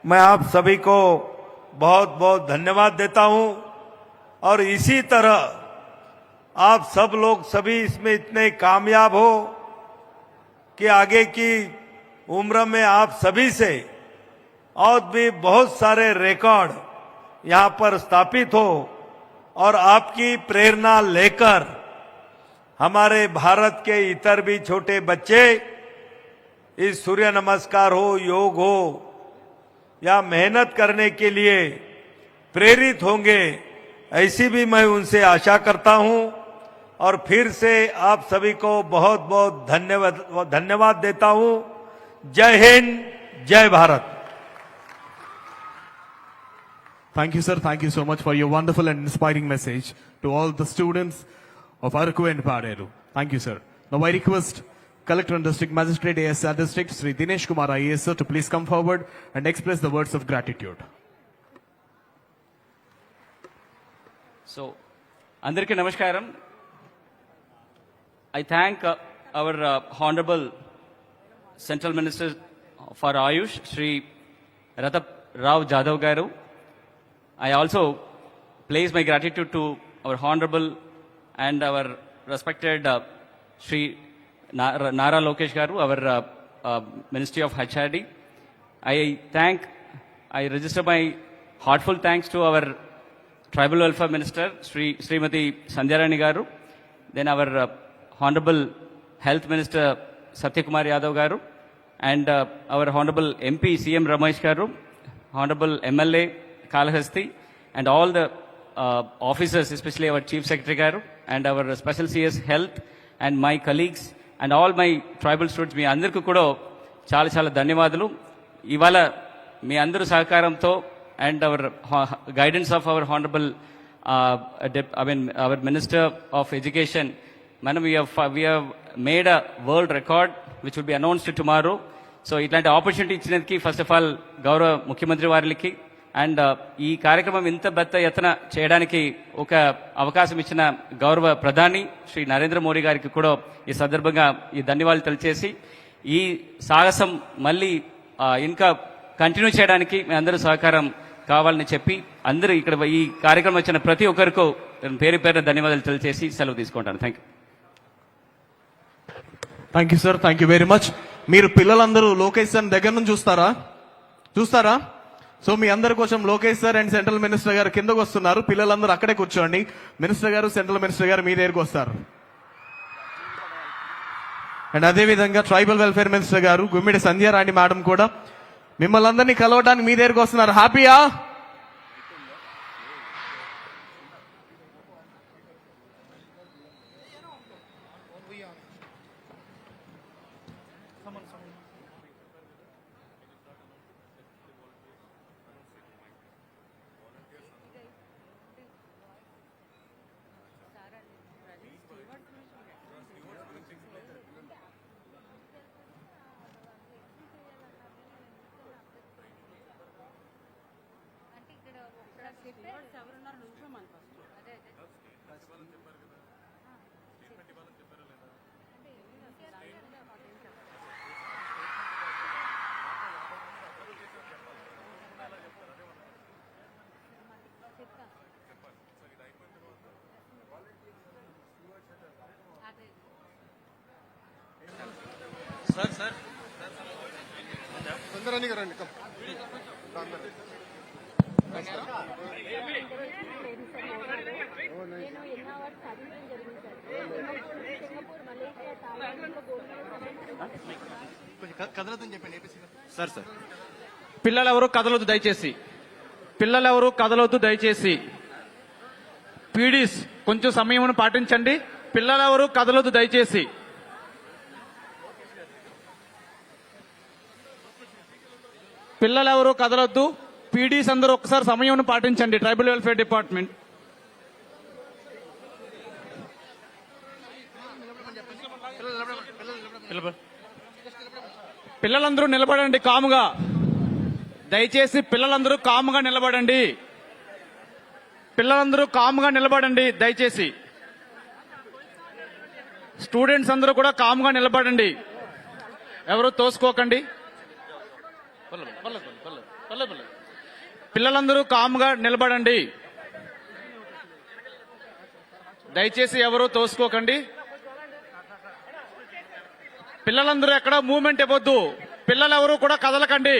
मैं आप सभी को बहुत बहुत धन्यवाद देता हूं और इसी तरह आप सब लोग सभी इसमें इतने कामयाब हो कि आगे की उम्र में आप सभी से और भी बहुत सारे रिकॉर्ड यहां पर स्थापित हो और आपकी प्रेरणा लेकर हमारे भारत के इतर भी छोटे बच्चे इस सूर्य नमस्कार हो, योग हो या मेहनत करने के लिए प्रेरित होंगे, ऐसी भी मैं उनसे आशा करता हूं. और फिर से आप सभी को बहुत बहुत धन्यवाद देता हूं. जय हिंद, जय Bharat. Thank you, sir. Thank you so much for your wonderful and inspiring message to all the students of Araku and Paderu. Thank you, sir. Now I request Collector and District Magistrate ASR District Sri Dinesh Kumar IAS sir to please come forward and express the words of gratitude. So, అందరికీ నమస్కారం. I thank our Honorable Central Minister for Ayush, Sri Ratap Rao Jadhav Garu. I also place my gratitude to our Honorable and our respected Sri Nara Lokesh Garu, our Ministry of HRD. I register my heartfelt thanks to our Tribal Welfare Minister, Srimati Sandhyarani Garu, then our Honorable Health Minister Satyakumar Yadav Garu, and our Honorable MP CM Ramesh Garu, Honorable MLA Kalahasti, and all the officers, especially our Chief Secretary Garu, and our Special CS Health, and my colleagues, and all my tribal students. మీ అందరికీ కూడా చాలా చాలా ధన్యవాదాలు. ఇవాళ మీ అందరూ సహకారంతో and our guidance of our Honorable, our Minister of Education, madam, we have made a world record which will be announced tomorrow. So ఇట్లాంటి opportunity ఇచ్చినందుకు ఫస్ట్ ఆఫ్ ఆల్ గౌరవ ముఖ్యమంత్రి వారికి అండ్ ఈ కార్యక్రమం ఇంత పెద్ద ఎత్తున చేయడానికి ఒక అవకాశం ఇచ్చిన గౌరవ ప్రధాని శ్రీ నరేంద్ర మోడీ గారికి కూడా ఈ సందర్భంగా ఈ ధన్యవాదాలు తెలియజేసి ఈ సాహసం మళ్ళీ ఇంకా కంటిన్యూ చేయడానికి మీ అందరూ సహకారం కావాలని చెప్పి అందరూ ఇక్కడ ఈ కార్యక్రమం వచ్చిన ప్రతి ఒక్కరికో పేరు పేరు ధన్యవాదాలు తెలియజేసి సెలవు తీసుకుంటాను. Thank you. Thank you sir, thank you very much. మీరు పిల్లలందరూ లోకేష్ సార్ దగ్గర నుంచి చూస్తారా? సో మీ అందరి కోసం Lokesh sir and central minister గారు కిందకు వస్తున్నారు. పిల్లలందరూ అక్కడే కూర్చోండి. మినిస్టర్ గారు, సెంట్రల్ మినిస్టర్ గారు మీ దగ్గరకు వస్తారు. అండ్ అదేవిధంగా ట్రైబల్ వెల్ఫేర్ మినిస్టర్ గారు గుమ్మిడి సంధ్యారాణి మేడం కూడా మిమ్మల్ని అందరినీ కలవడానికి మీ దగ్గరకు వస్తున్నారు. హ్యాపీయా? పిల్లలెవరూ కదలొద్దు దయచేసి. పీడీస్ కొంచెం సమయం పాటించండి. పిల్లలెవరూ కదలొద్దు దయచేసి. పిల్లలెవరూ కదలొద్దు. పీడీస్ అందరూ ఒకసారి సమయం పాటించండి. Tribal welfare department. పిల్లలందరూ నిలబడండి కాముగా. దయచేసి పిల్లలందరూ కాముగా నిలబడండి. దయచేసి స్టూడెంట్స్ అందరూ కూడా కాముగా నిలబడండి. ఎవరు తోసుకోకండి. పిల్లలందరూ కాముగా నిలబడండి. దయచేసి ఎవరు తోసుకోకండి. పిల్లలందరూ ఎక్కడ మూవ్మెంట్ ఇవ్వద్దు. పిల్లలెవరూ కూడా కదలకండి.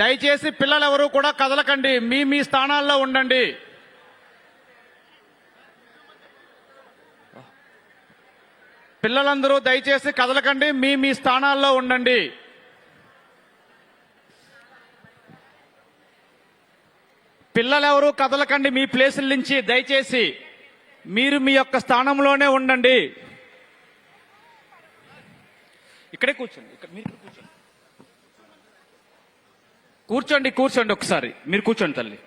దయచేసి పిల్లలెవరూ కూడా కదలకండి. మీ స్థానాల్లో ఉండండి. పిల్లలందరూ దయచేసి కదలకండి. మీ స్థానాల్లో ఉండండి. పిల్లలెవరూ కదలకండి మీ ప్లేసుల నుంచి. దయచేసి మీరు మీ యొక్క స్థానంలోనే ఉండండి. ఇక్కడే కూర్చోండి. మీరు కూర్చోండి ఒకసారి. మీరు కూర్చోండి తల్లి.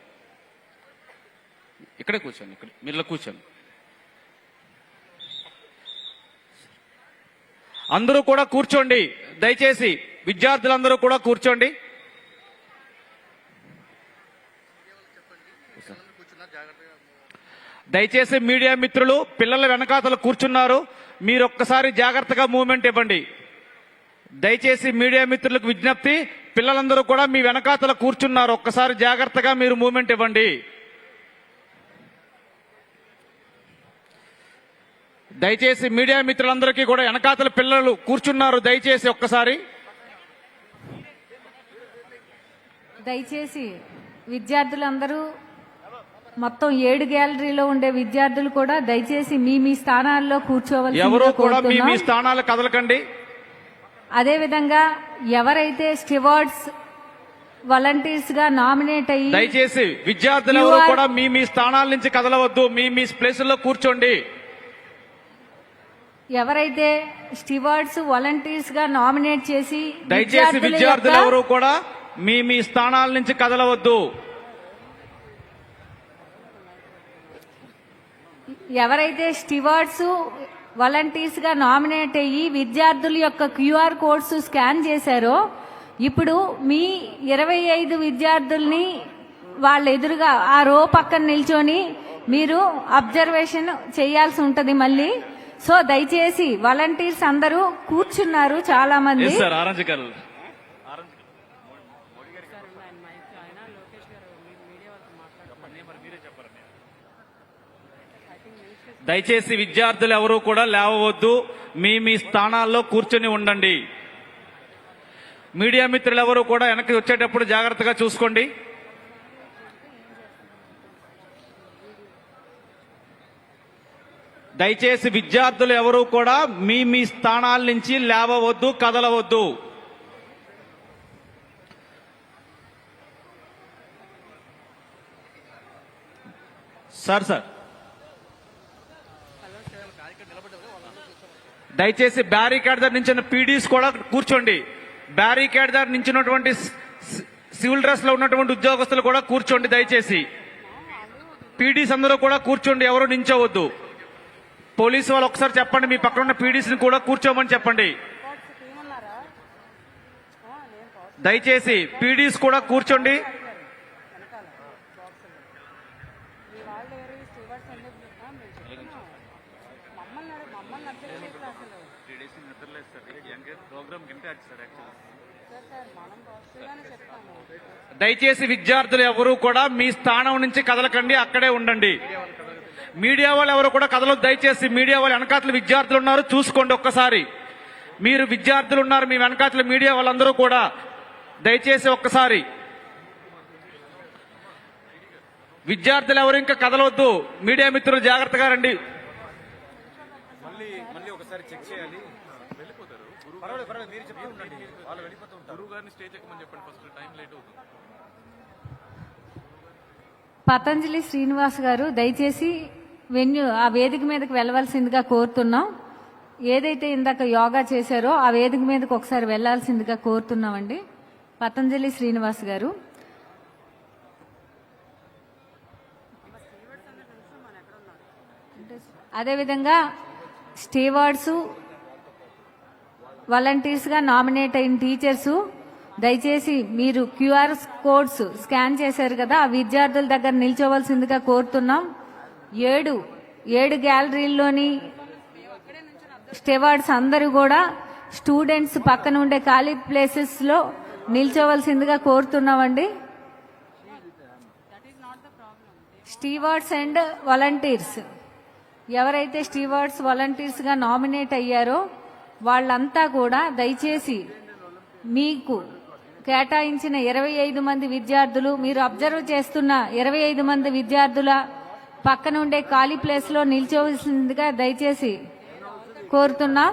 ఇక్కడే కూర్చోండి. మీరు కూర్చోండి. అందరూ కూడా కూర్చోండి. దయచేసి విద్యార్థులందరూ కూడా కూర్చోండి. దయచేసి మీడియా మిత్రులు పిల్లల వెనకాతలు కూర్చున్నారు. మీరు ఒక్కసారి జాగ్రత్తగా మూవ్మెంట్ ఇవ్వండి. దయచేసి మీడియా మిత్రులకు విజ్ఞప్తి, పిల్లలందరూ కూడా మీ వెనకాతల కూర్చున్నారు, ఒక్కసారి జాగ్రత్తగా మీరు మూవ్మెంట్ ఇవ్వండి. దయచేసి మీడియా మిత్రులందరికీ కూడా వెనకాతల పిల్లలు కూర్చున్నారు, దయచేసి ఒక్కసారి. దయచేసి విద్యార్థులందరూ మొత్తం 7 గ్యాలరీలో ఉండే విద్యార్థులు కూడా దయచేసి మీ మీ స్థానాల్లో కూర్చోవలసిందిగా ఎవరు కూడా మీ కోరుతున్నాం. మీ స్థానాలు కదలకండి. అదేవిధంగా ఎవరైతే స్టివార్డ్స్ వాలంటీర్స్ గా నామినేట్ అయ్యి దయచేసి విద్యార్థులు ఎవరు కూడా మీ మీ స్థానాల నుంచి కదలవద్దు, మీ మీ ప్లేసుల్లో కూర్చోండి. ఎవరైతే స్టివార్డ్స్ వాలంటీర్స్ గా నామినేట్ చేసి దయచేసి విద్యార్థులు ఎవరు కూడా మీ మీ స్థానాల నుంచి కదలవద్దు. ఎవరైతే స్టివార్డ్స్ వాలంటీర్స్ గా నామినేట్ అయ్యి విద్యార్థుల యొక్క క్యూఆర్ కోడ్స్ స్కాన్ చేశారో ఇప్పుడు మీ 25 విద్యార్థుల్ని వాళ్ళ ఎదురుగా ఆ రో పక్కన నిల్చొని మీరు అబ్జర్వేషన్ చేయాల్సి ఉంటది మళ్ళీ. సో దయచేసి వాలంటీర్స్ అందరూ కూర్చున్నారు చాలా మంది. దయచేసి విద్యార్థులు ఎవరు కూడా లేవవద్దు, మీ మీ స్థానాల్లో కూర్చొని ఉండండి. మీడియా మిత్రులు ఎవరు కూడా వెనక్కి వచ్చేటప్పుడు జాగ్రత్తగా చూసుకోండి. దయచేసి విద్యార్థులు ఎవరు కూడా మీ మీ స్థానాల నుంచి లేవవద్దు, కదలవద్దు. సార్ దయచేసి బ్యారికేడ్ దగ్గర నించిన పీడీస్ కూడా కూర్చోండి. బ్యారికేడ్ దగ్గర నించినటువంటి సివిల్ డ్రెస్ లో ఉన్నటువంటి ఉద్యోగస్తులు కూడా కూర్చోండి. దయచేసి పీడీస్ అందరూ కూడా కూర్చోండి, ఎవరు నించోవద్దు. పోలీసు వాళ్ళు ఒకసారి చెప్పండి, మీ పక్కన ఉన్న పీడీస్ ని కూడా కూర్చోమని చెప్పండి. దయచేసి పీడీస్ కూడా కూర్చోండి. దయచేసి విద్యార్థులు ఎవరు కూడా మీ స్థానం నుంచి కదలకండి, అక్కడే ఉండండి. మీడియా వాళ్ళు ఎవరు కూడా కదలొద్దు. దయచేసి మీడియా వాళ్ళు వెనకాతలు విద్యార్థులు ఉన్నారు, చూసుకోండి ఒక్కసారి. మీరు విద్యార్థులు ఉన్నారు, మీ వెనకాతలు మీడియా వాళ్ళందరూ కూడా దయచేసి ఒక్కసారి. విద్యార్థులు ఎవరు ఇంకా కదలవద్దు, మీడియా మిత్రులు జాగ్రత్తగా రండి. పతంజలి శ్రీనివాస్ గారు దయచేసి ఆ వేదిక మీదకి వెళ్ళవలసిందిగా కోరుతున్నాం. ఏదైతే ఇందాక యోగా చేశారో ఆ వేదిక మీదకి ఒకసారి వెళ్లాల్సిందిగా కోరుతున్నామండి. పతంజలి శ్రీనివాస్ గారు. అదేవిధంగా స్టీవార్డ్స్ వాలంటీర్స్ గా నామినేట్ అయిన టీచర్స్ దయచేసి మీరు క్యూఆర్ కోడ్స్ స్కాన్ చేశారు కదా, ఆ విద్యార్థుల దగ్గర నిల్చోవలసిందిగా కోరుతున్నాం. 7 గ్యాలరీల్లోని స్టీవార్డ్స్ అందరూ కూడా స్టూడెంట్స్ పక్కన ఉండే ఖాళీ ప్లేసెస్ లో నిల్చోవలసిందిగా కోరుతున్నామండి. స్టీవార్డ్స్ అండ్ వాలంటీర్స్ ఎవరైతే స్టీవార్డ్స్ వాలంటీర్స్ గా నామినేట్ అయ్యారో వాళ్ళంతా కూడా దయచేసి మీకు కేటాయించిన 25 మంది విద్యార్థులు, మీరు అబ్జర్వ్ చేస్తున్న 25 మంది విద్యార్థుల పక్కన ఉండే ఖాళీ ప్లేస్ లో నిల్చోవలసిందిగా దయచేసి కోరుతున్నాం.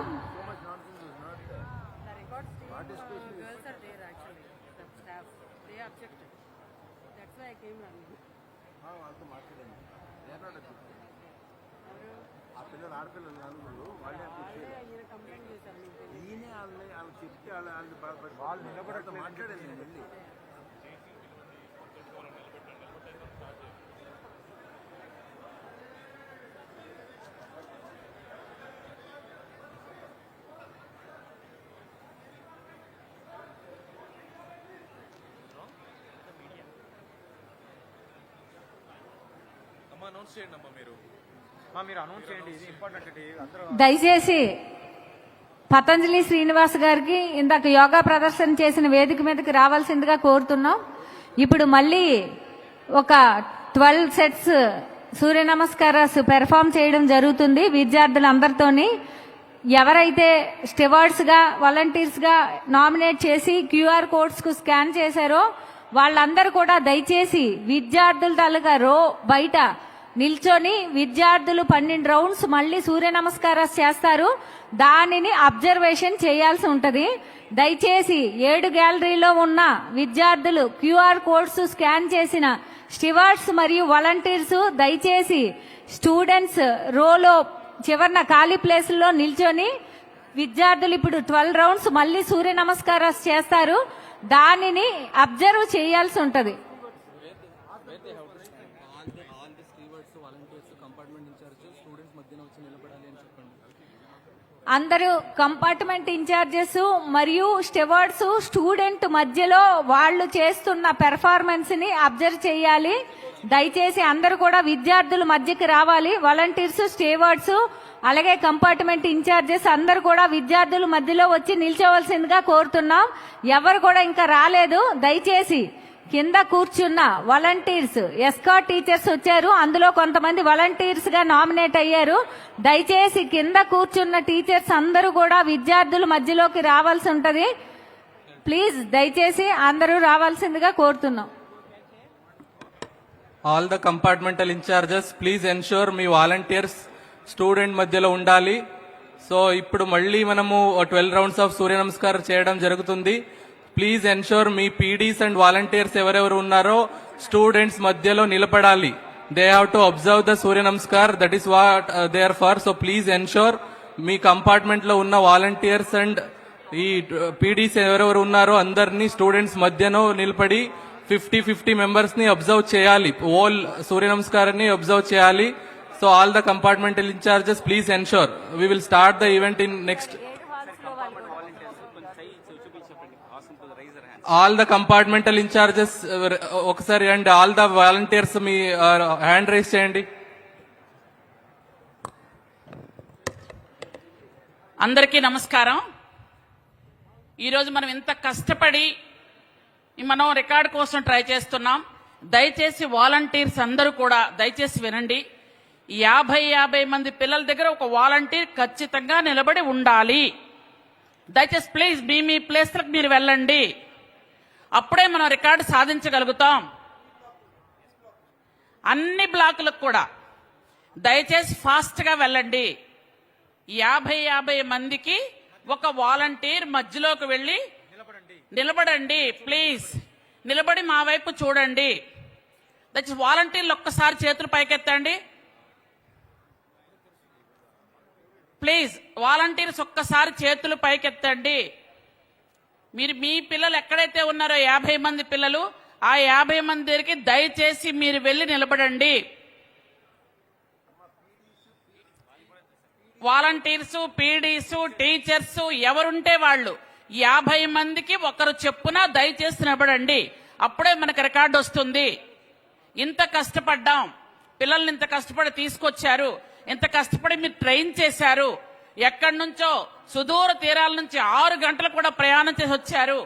అనౌన్స్ చేయండి అమ్మా మీరు. దయచేసి పతంజలి శ్రీనివాస్ గారికి ఇందాక యోగా ప్రదర్శన చేసిన వేదిక మీదకి రావాల్సిందిగా కోరుతున్నాం. ఇప్పుడు మళ్ళీ ఒక 12 సెట్స్ సూర్య నమస్కారాలు పెర్ఫామ్ చేయడం జరుగుతుంది విద్యార్థులందరితోని. ఎవరైతే స్టివార్డ్స్ గా వాలంటీర్స్ గా నామినేట్ చేసి క్యూఆర్ కోడ్స్ కు స్కాన్ చేశారో వాళ్ళందరూ కూడా దయచేసి విద్యార్థుల తాలూకా బయట నిల్చొని విద్యార్థులు 12 రౌండ్స్ మళ్ళీ సూర్య నమస్కారాలు చేస్తారు. దానిని అబ్జర్వేషన్ చేయాల్సి ఉంటది. దయచేసి 7 గ్యాలరీలో ఉన్న విద్యార్థులు క్యూఆర్ కోడ్స్ స్కాన్ చేసిన స్టివార్డ్స్ మరియు వాలంటీర్స్ దయచేసి స్టూడెంట్స్ రోలో చివరిన ఖాళీ ప్లేసుల్లో నిల్చొని విద్యార్థులు ఇప్పుడు 12 రౌండ్స్ మళ్ళీ సూర్య నమస్కారాలు చేస్తారు. దానిని అబ్జర్వ్ చేయాల్సి ఉంటది. అందరూ కంపార్ట్మెంట్ ఇన్ఛార్జెస్ మరియు స్టెవార్డ్స్ స్టూడెంట్ మధ్యలో వాళ్ళు చేస్తున్న పెర్ఫార్మెన్స్ ని అబ్జర్వ్ చేయాలి. దయచేసి అందరూ కూడా విద్యార్థుల మధ్యకి రావాలి. వాలంటీర్స్, స్టేవార్డ్స్ అలాగే కంపార్ట్మెంట్ ఇన్ఛార్జెస్ అందరూ కూడా విద్యార్థుల మధ్యలో వచ్చి నిల్చోవలసిందిగా కోరుతున్నాం. ఎవరు కూడా ఇంకా రాలేదు. దయచేసి కింద కూర్చున్న వాలంటీర్స్, ఎస్కాట్ టీచర్స్ వచ్చారు, అందులో కొంతమంది వాలంటీర్స్ గా నామినేట్ అయ్యారు. దయచేసి కింద కూర్చున్న టీచర్స్ అందరూ కూడా విద్యార్థుల మధ్యలోకి రావాల్సి ఉంటది. ప్లీజ్ దయచేసి అందరూ రావాల్సిందిగా కోరుతున్నాం. All the compartmental in-charges please ensure me volunteers student మధ్యలో ఉండాలి. సో ఇప్పుడు మళ్ళీ మనము 12 రౌండ్స్ ఆఫ్ సూర్య నమస్కారం చేయడం జరుగుతుంది. ప్లీజ్ ఎన్ష్యూర్ మీ పీడీస్ అండ్ వాలంటీర్స్ ఎవరెవరు ఉన్నారో స్టూడెంట్స్ మధ్యలో నిలబడాలి. They have to observe the Surya namaskar, that is what they are for. So please ensure మీ కంపార్ట్మెంట్ లో ఉన్న వాలంటీర్స్ అండ్ ఈ పీడీస్ ఎవరెవరు ఉన్నారో అందరినీ స్టూడెంట్స్ మధ్యలో నిలబడి 50 మెంబర్స్ ని అబ్జర్వ్ చేయాలి. ఓల్ సూర్య నమస్కారాన్ని అబ్జర్వ్ చేయాలి. So all the compartmental in-charges please ensure. We will start the event in next. All the compartmental in-charges ఒకసారి అండ్ ఆల్ ద వాలంటీర్స్ మీ హ్యాండ్ రైజ్ చేయండి. అందరికీ నమస్కారం. ఈరోజు మనం ఇంత కష్టపడి మనం రికార్డు కోసం ట్రై చేస్తున్నాం. దయచేసి వాలంటీర్స్ అందరూ కూడా దయచేసి వినండి. 50 మంది పిల్లల దగ్గర ఒక వాలంటీర్ ఖచ్చితంగా నిలబడి ఉండాలి. దయచేసి ప్లీజ్ మీ ప్లేస్లకు మీరు వెళ్ళండి. అప్పుడే మనం రికార్డు సాధించగలుగుతాం. అన్ని బ్లాకులకు కూడా దయచేసి ఫాస్ట్ గా వెళ్ళండి. 50 మందికి ఒక వాలంటీర్ మధ్యలోకి వెళ్ళి నిలబడండి. ప్లీజ్ నిలబడి మా వైపు చూడండి. దయచేసి వాలంటీర్లు ఒక్కసారి చేతులు పైకెత్తండి. ప్లీజ్ వాలంటీర్స్ ఒక్కసారి చేతులు పైకెత్తండి. మీరు మీ పిల్లలు ఎక్కడైతే ఉన్నారో 50 మంది పిల్లలు, ఆ 50 మంది దగ్గరికి దయచేసి మీరు వెళ్ళి నిలబడండి. వాలంటీర్స్, పీడీస్, టీచర్స్ ఎవరుంటే వాళ్ళు 50 మందికి ఒకరు చెప్పున దయచేసి నిలబడండి. అప్పుడే మనకు రికార్డు వస్తుంది. ఇంత కష్టపడ్డాం, పిల్లల్ని ఇంత కష్టపడి తీసుకొచ్చారు, ఇంత కష్టపడి మీరు ట్రైన్ చేశారు. ఎక్కడి నుంచో సుదూర తీరాల నుంచి 6 గంటలు కూడా ప్రయాణం చేసి వచ్చారు.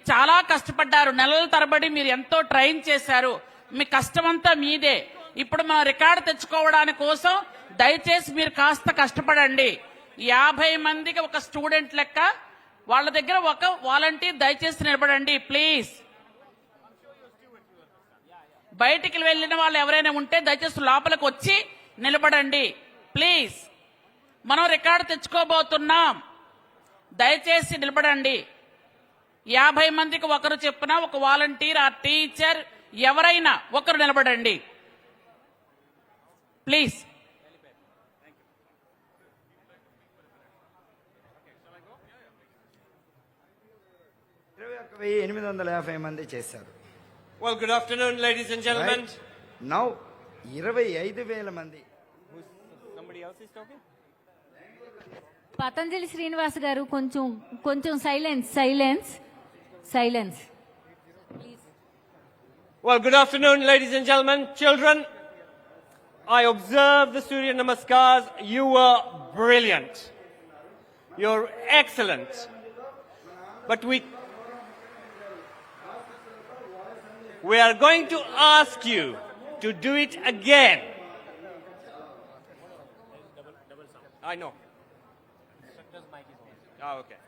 చాలా కష్టపడ్డారు. నెలల తరబడి మీరు ఎంతో ట్రైన్ చేశారు. మీ కష్టమంతా మీదే. ఇప్పుడు మనం రికార్డు తెచ్చుకోవడానికి కోసం దయచేసి మీరు కాస్త కష్టపడండి. 50 మందికి ఒక స్టూడెంట్ లెక్క వాళ్ళ దగ్గర ఒక వాలంటీర్ దయచేసి నిలబడండి. ప్లీజ్ బయటికి వెళ్ళిన వాళ్ళు ఎవరైనా ఉంటే దయచేసి లోపలికి వచ్చి నిలబడండి. ప్లీజ్ మనం రికార్డు తెచ్చుకోబోతున్నాం. దయచేసి నిలబడండి. 50 మందికి ఒకరు చెప్పున ఒక వాలంటీర్, ఆ టీచర్ ఎవరైనా ఒకరు నిలబడండి. ప్లీజ్. Right. 850 మంది చేశారు. Well, good afternoon, ladies and gentlemen. Now 25,000 మంది. Somebody else is talking? Patanjali Srinivas గారు కొంచెం silence. Well, good afternoon, ladies and gentlemen. Children, I observed the Surya Namaskars. You were brilliant. You're excellent. But we are going to ask you to do it again. I know. Okay.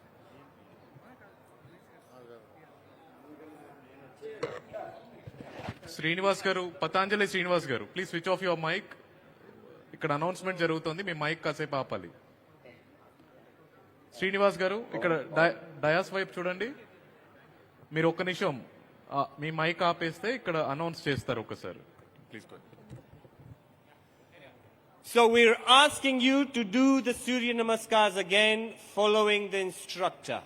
Srinivas గారు, పతాంజలి శ్రీనివాస్ గారు, please switch off your mic. ఇక్కడ announcement జరుగుతుంది, మీ mic కాసేపు ఆపాలి. శ్రీనివాస్ గారు, ఇక్కడ dais వైపు చూడండి. మీరు ఒక్క నిమిషం మీ మైక్ ఆపేస్తే ఇక్కడ అనౌన్స్ చేస్తారు ఒకసారి. Please go. So we're asking you to do the Surya Namaskars again following the instructor.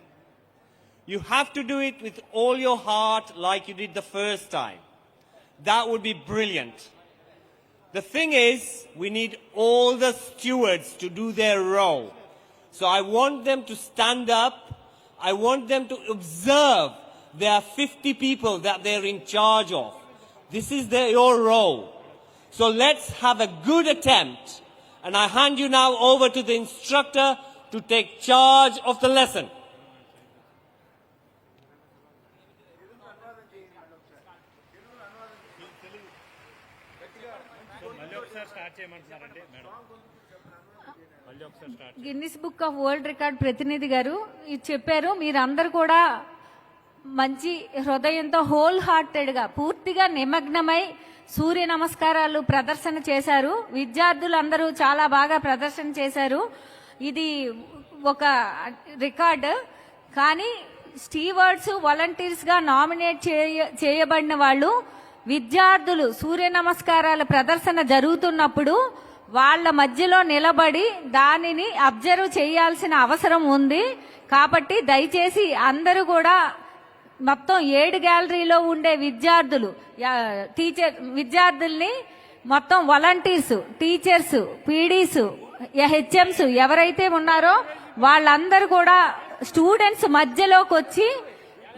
You have to do it with all your heart like you did the first time. That would be brilliant. The thing is, we need all the stewards to do their role. So I want them to stand up. I want them to observe. There are 50 people that they're in charge of. This is your role. So let's have a good attempt. And I hand you now over to the instructor to take charge of the lesson. Guinness book of world record ప్రతినిధి గారు ఇది చెప్పారు. మీరందరూ కూడా మంచి హృదయంతో whole హార్టెడ్గా పూర్తిగా నిమగ్నమై సూర్య నమస్కారాలు ప్రదర్శన చేశారు. విద్యార్థులందరూ చాలా బాగా ప్రదర్శన చేశారు. ఇది ఒక రికార్డ్. కానీ స్టీవర్డ్స్ వాలంటీర్స్ గా నామినేట్ చేయబడిన వాళ్ళు విద్యార్థులు సూర్య నమస్కారాల ప్రదర్శన జరుగుతున్నప్పుడు వాళ్ళ మధ్యలో నిలబడి దానిని అబ్జర్వ్ చేయాల్సిన అవసరం ఉంది. కాబట్టి దయచేసి అందరూ కూడా మొత్తం 7 గ్యాలరీలో ఉండే విద్యార్థుల్ని మొత్తం వాలంటీర్స్, టీచర్స్, పీడీస్, హెచ్ఎంస్ ఎవరైతే ఉన్నారో వాళ్ళందరూ కూడా స్టూడెంట్స్ మధ్యలోకి వచ్చి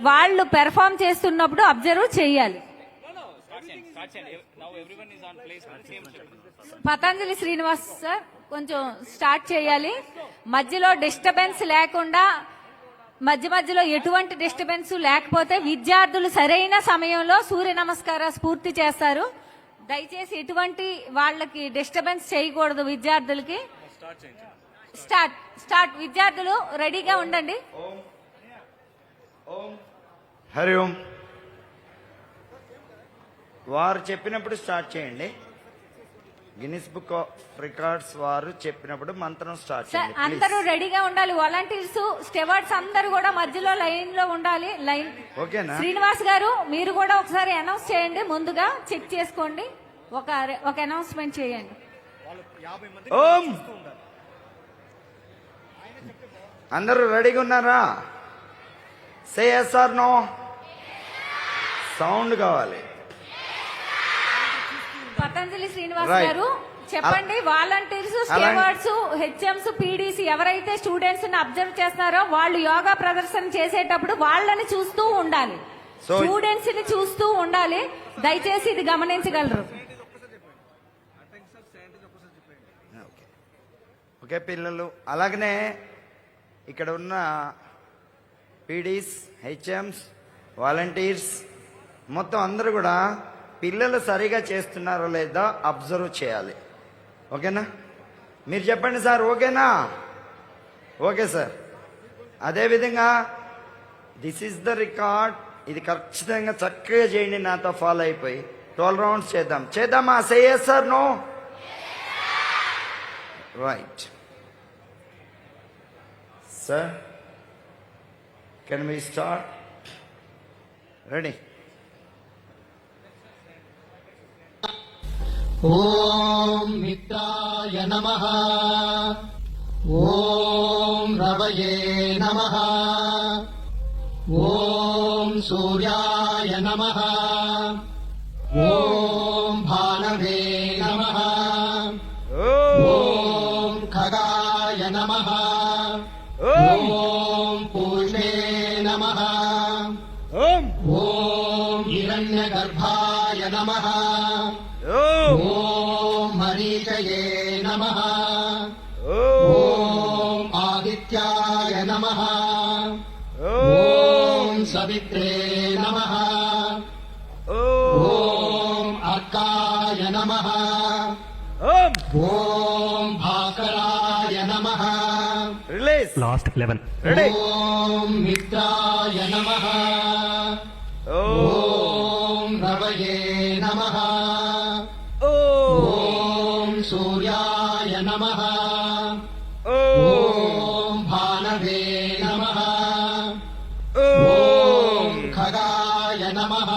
వాళ్ళు పెర్ఫామ్ చేస్తున్నప్పుడు అబ్జర్వ్ చేయాలి. పతంజలి శ్రీనివాస్ సార్ కొంచెం స్టార్ట్ చేయాలి. మధ్యలో డిస్టర్బెన్స్ లేకుండా, మధ్యలో ఎటువంటి డిస్టర్బెన్స్ లేకపోతే విద్యార్థులు సరైన సమయంలో సూర్య నమస్కారాలు పూర్తి చేస్తారు. దయచేసి ఎటువంటి వాళ్ళకి డిస్టర్బెన్స్ చేయకూడదు. విద్యార్థులకి స్టార్ట్. విద్యార్థులు రెడీగా ఉండండి. హరి ఓం. వారు చెప్పినప్పుడు స్టార్ట్ చేయండి. గిన్నిస్ బుక్ ఆఫ్ రికార్డ్స్ వారు చెప్పినప్పుడు మంత్రం స్టార్ట్ చేయండి. అందరూ రెడీగా ఉండాలి. వాలంటీర్స్, స్టెవార్డ్స్ అందరూ కూడా మధ్యలో లైన్ లో ఉండాలి. లైన్ ఓకేనా? శ్రీనివాస్ గారు మీరు కూడా ఒకసారి అనౌన్స్ చేయండి. ముందుగా చెక్ చేసుకోండి. ఒక అనౌన్స్మెంట్ చేయండి. ఓం. అందరూ రెడీగా ఉన్నారా? సే yes or no. సౌండ్ కావాలి. పతంజలి శ్రీనివాస్ గారు చెప్పండి. వాలంటీర్స్, స్టేవార్డ్స్, హెచ్ఎంస్, పీడీసీ ఎవరైతే స్టూడెంట్స్ ని అబ్జర్వ్ చేస్తున్నారో వాళ్ళు యోగా ప్రదర్శన చేసేటప్పుడు వాళ్ళని చూస్తూ ఉండాలి. స్టూడెంట్స్ ని చూస్తూ ఉండాలి. దయచేసి ఇది గమనించగలరు. ఓకే పిల్లలు, అలాగనే ఇక్కడ ఉన్న పీడీస్, హెచ్ఎంస్, వాలంటీర్స్ మొత్తం అందరూ కూడా పిల్లలు సరిగా చేస్తున్నారో లేదా అబ్జర్వ్ చేయాలి. ఓకేనా? మీరు చెప్పండి సార్. ఓకేనా? Okay sir. అదేవిధంగా దిస్ ఈజ్ ద రికార్డ్. ఇది ఖచ్చితంగా చక్కగా చేయండి. నాతో ఫాలో అయిపోయి 12 రౌండ్స్ చేద్దామా? Say yes or no. Right sir, can we start? Ready? ఓం మిత్రాయ నమః. ఓం రవయే నమః. ఓం సూర్యాయ నమః. ఓం భానవే నమః. ఓం ఖగాయ నమః. ఓం పూర్ణే నమః. ఓం హిరణ్యగర్భాయ నమః. ఓం మరీచయే నమః. ఓం ఆదిత్యాయ నమః. ఓం సవిత్రే నమః. ఓం అర్కాయ నమః. ఓం భాకరాయ నమః. లాస్ట్ 11. ఓం మిత్రాయ నమః. ఓం రవయే నమః. ఓం సూర్యాయ నమః. ఓం భానవే నమః. ఓం ఖగాయ నమః.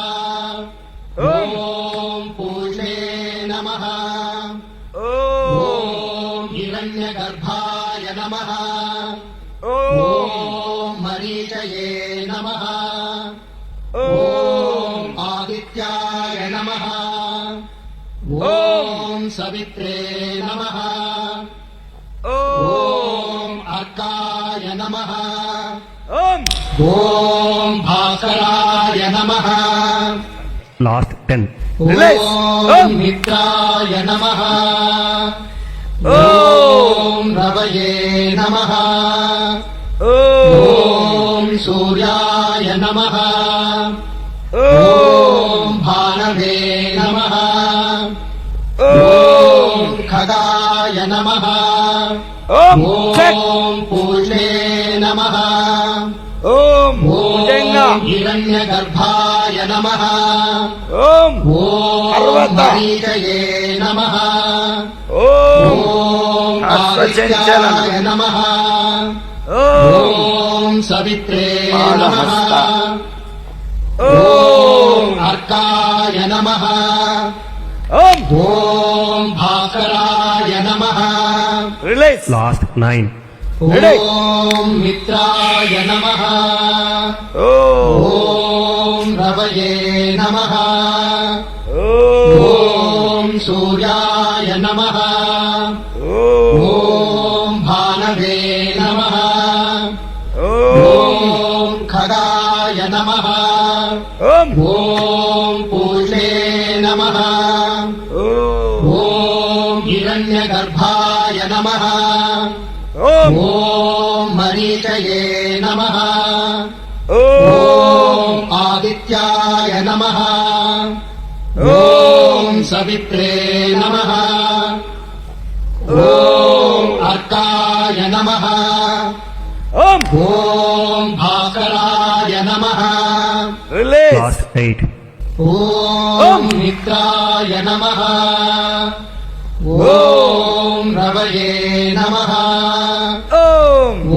ఓం పూషే నమః. ఓం హిరణ్యగర్భాయ నమః. ఓం మరీచయే నమః. ఓం ఆదిత్యాయ నమః. ఓం సవిత్రే నమః. ఓం అర్కాయ నమః. ఓం భాకరాయ నమః. లాస్ట్ 10. ఓం మిత్రాయ నమః. ఓం రవయే నమః. ఓం సూర్యాయ నమః. ఓం భానవే నమః. ఓం ఖగాయ నమః. ఓం పూషే నమః. ఓం హిరణ్యగర్భాయ నమః. ఓం మరీచయే నమః. ఓం ఆదిత్యాయ నమః. ఓం సవిత్రే నమః. ఓం అర్కాయ నమః. ఓం భాకరాయ నమః. లాస్ట్ 9. ఓం మిత్రాయ నమః. ఓం రవయే నమః. ఓం సూర్యాయ నమః. ఓం భానవే నమః. ఓం ఖగాయ నమః. ఓం పూషే నమః. ఓం హిరణ్యగర్భాయ నమః. ఓం మరీచయే నమః. ఓం ఆదిత్యాయ నమః. ఓం సవిత్రే నమః. ఓం అర్కాయ నమః. ఓం భాకరాయ నమః. లాస్ట్ 8. ఓం మిత్రాయ నమః. ఓం రవయే నమః.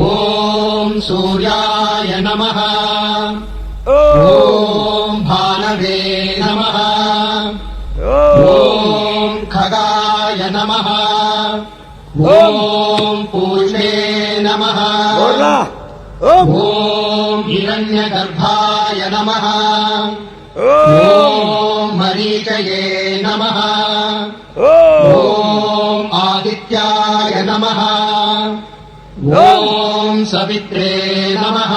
ఓం సూర్యాయ నమః. ఓం భానవే నమః. ఓం ఖగాయ నమః. ఓం పూషే నమః. ఓం హిరణ్యగర్భాయ నమః. ఓం మరీచయే నమః. ఓం ఆదిత్యాయ నమః. ఓం సవిత్రే నమః.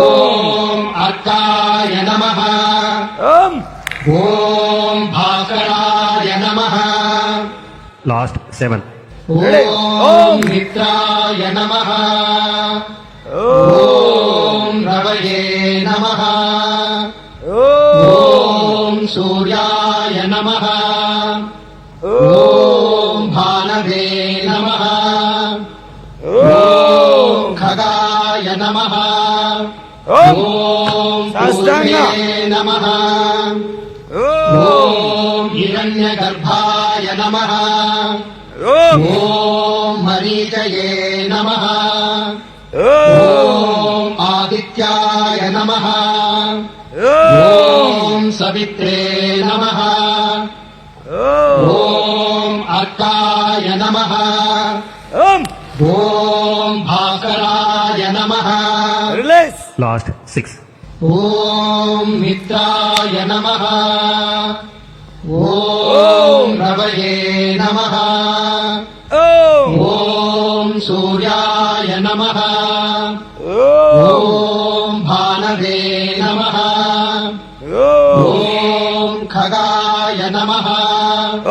ఓం అర్కాయ నమః. ఓం భాకరాయ నమః. లాస్ట్ 7. ఓం మిత్రాయ నమః. ఓం రవయే నమః. ఓం సూర్యాయ నమః. ఓం భానవే నమః. ఓం ఖగాయ నమః. ఓం పూషే నమః. ఓం హిరణ్యగర్భాయ నమః. ఓం మరీచయే నమః. ఓం ఆదిత్యాయ నమః. ఓం సవిత్రే నమః. ఓం అర్కాయ నమః. ఓం భాకరాయ నమః. లాస్ట్ 6. ఓం మిత్రాయ నమః. ఓం రవయే నమః. ఓం సూర్యాయ నమః. ఓం భానవే నమః. ఓం ఖగాయ नमः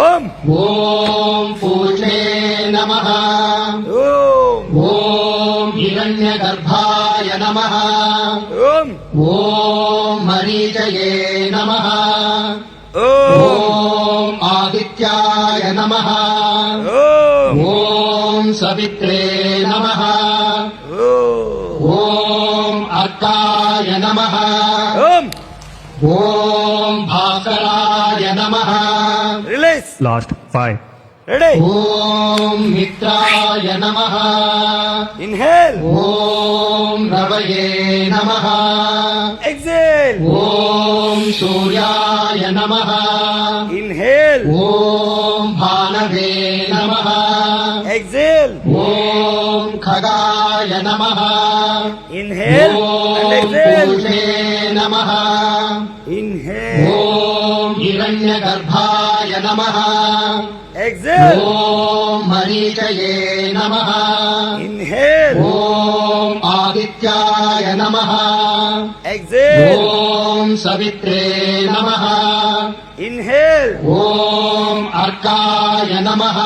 ఓం ॐ पूष्णे नमः ఓం ॐ हिरण्यगर्भाय नमः ఓం ॐ मरीचये नमः ఓం ॐ आदित्याय नमः ఓం ॐ सवित्रे नमः ఓం ॐ अर्काय नमः ఓం ॐ भास्कराय नमः రిలీజ్ లాస్ట్ 5 రెడీ ॐ मित्राय नमः ఇన్హేల్ ॐ रवये नमः ఎక్సేల్ ॐ सूर्याय नमः ఇన్హేల్ ॐ भानवे नमः ఎక్సేల్ ॐ खगाय नमः ఇన్హేల్ అండ్ ॐ ఎక్సేల్ पूषे नमः ఇన్హేల్ ॐ हिरण्यगर्भाय नमः ఎక్సేల్ ॐ मरीचये नमः ఇన్హేల్ ॐ आदित्याय नमः ఎక్సేల్ ॐ सवित्रे नमः ఇన్హేల్ ॐ अर्काय नमः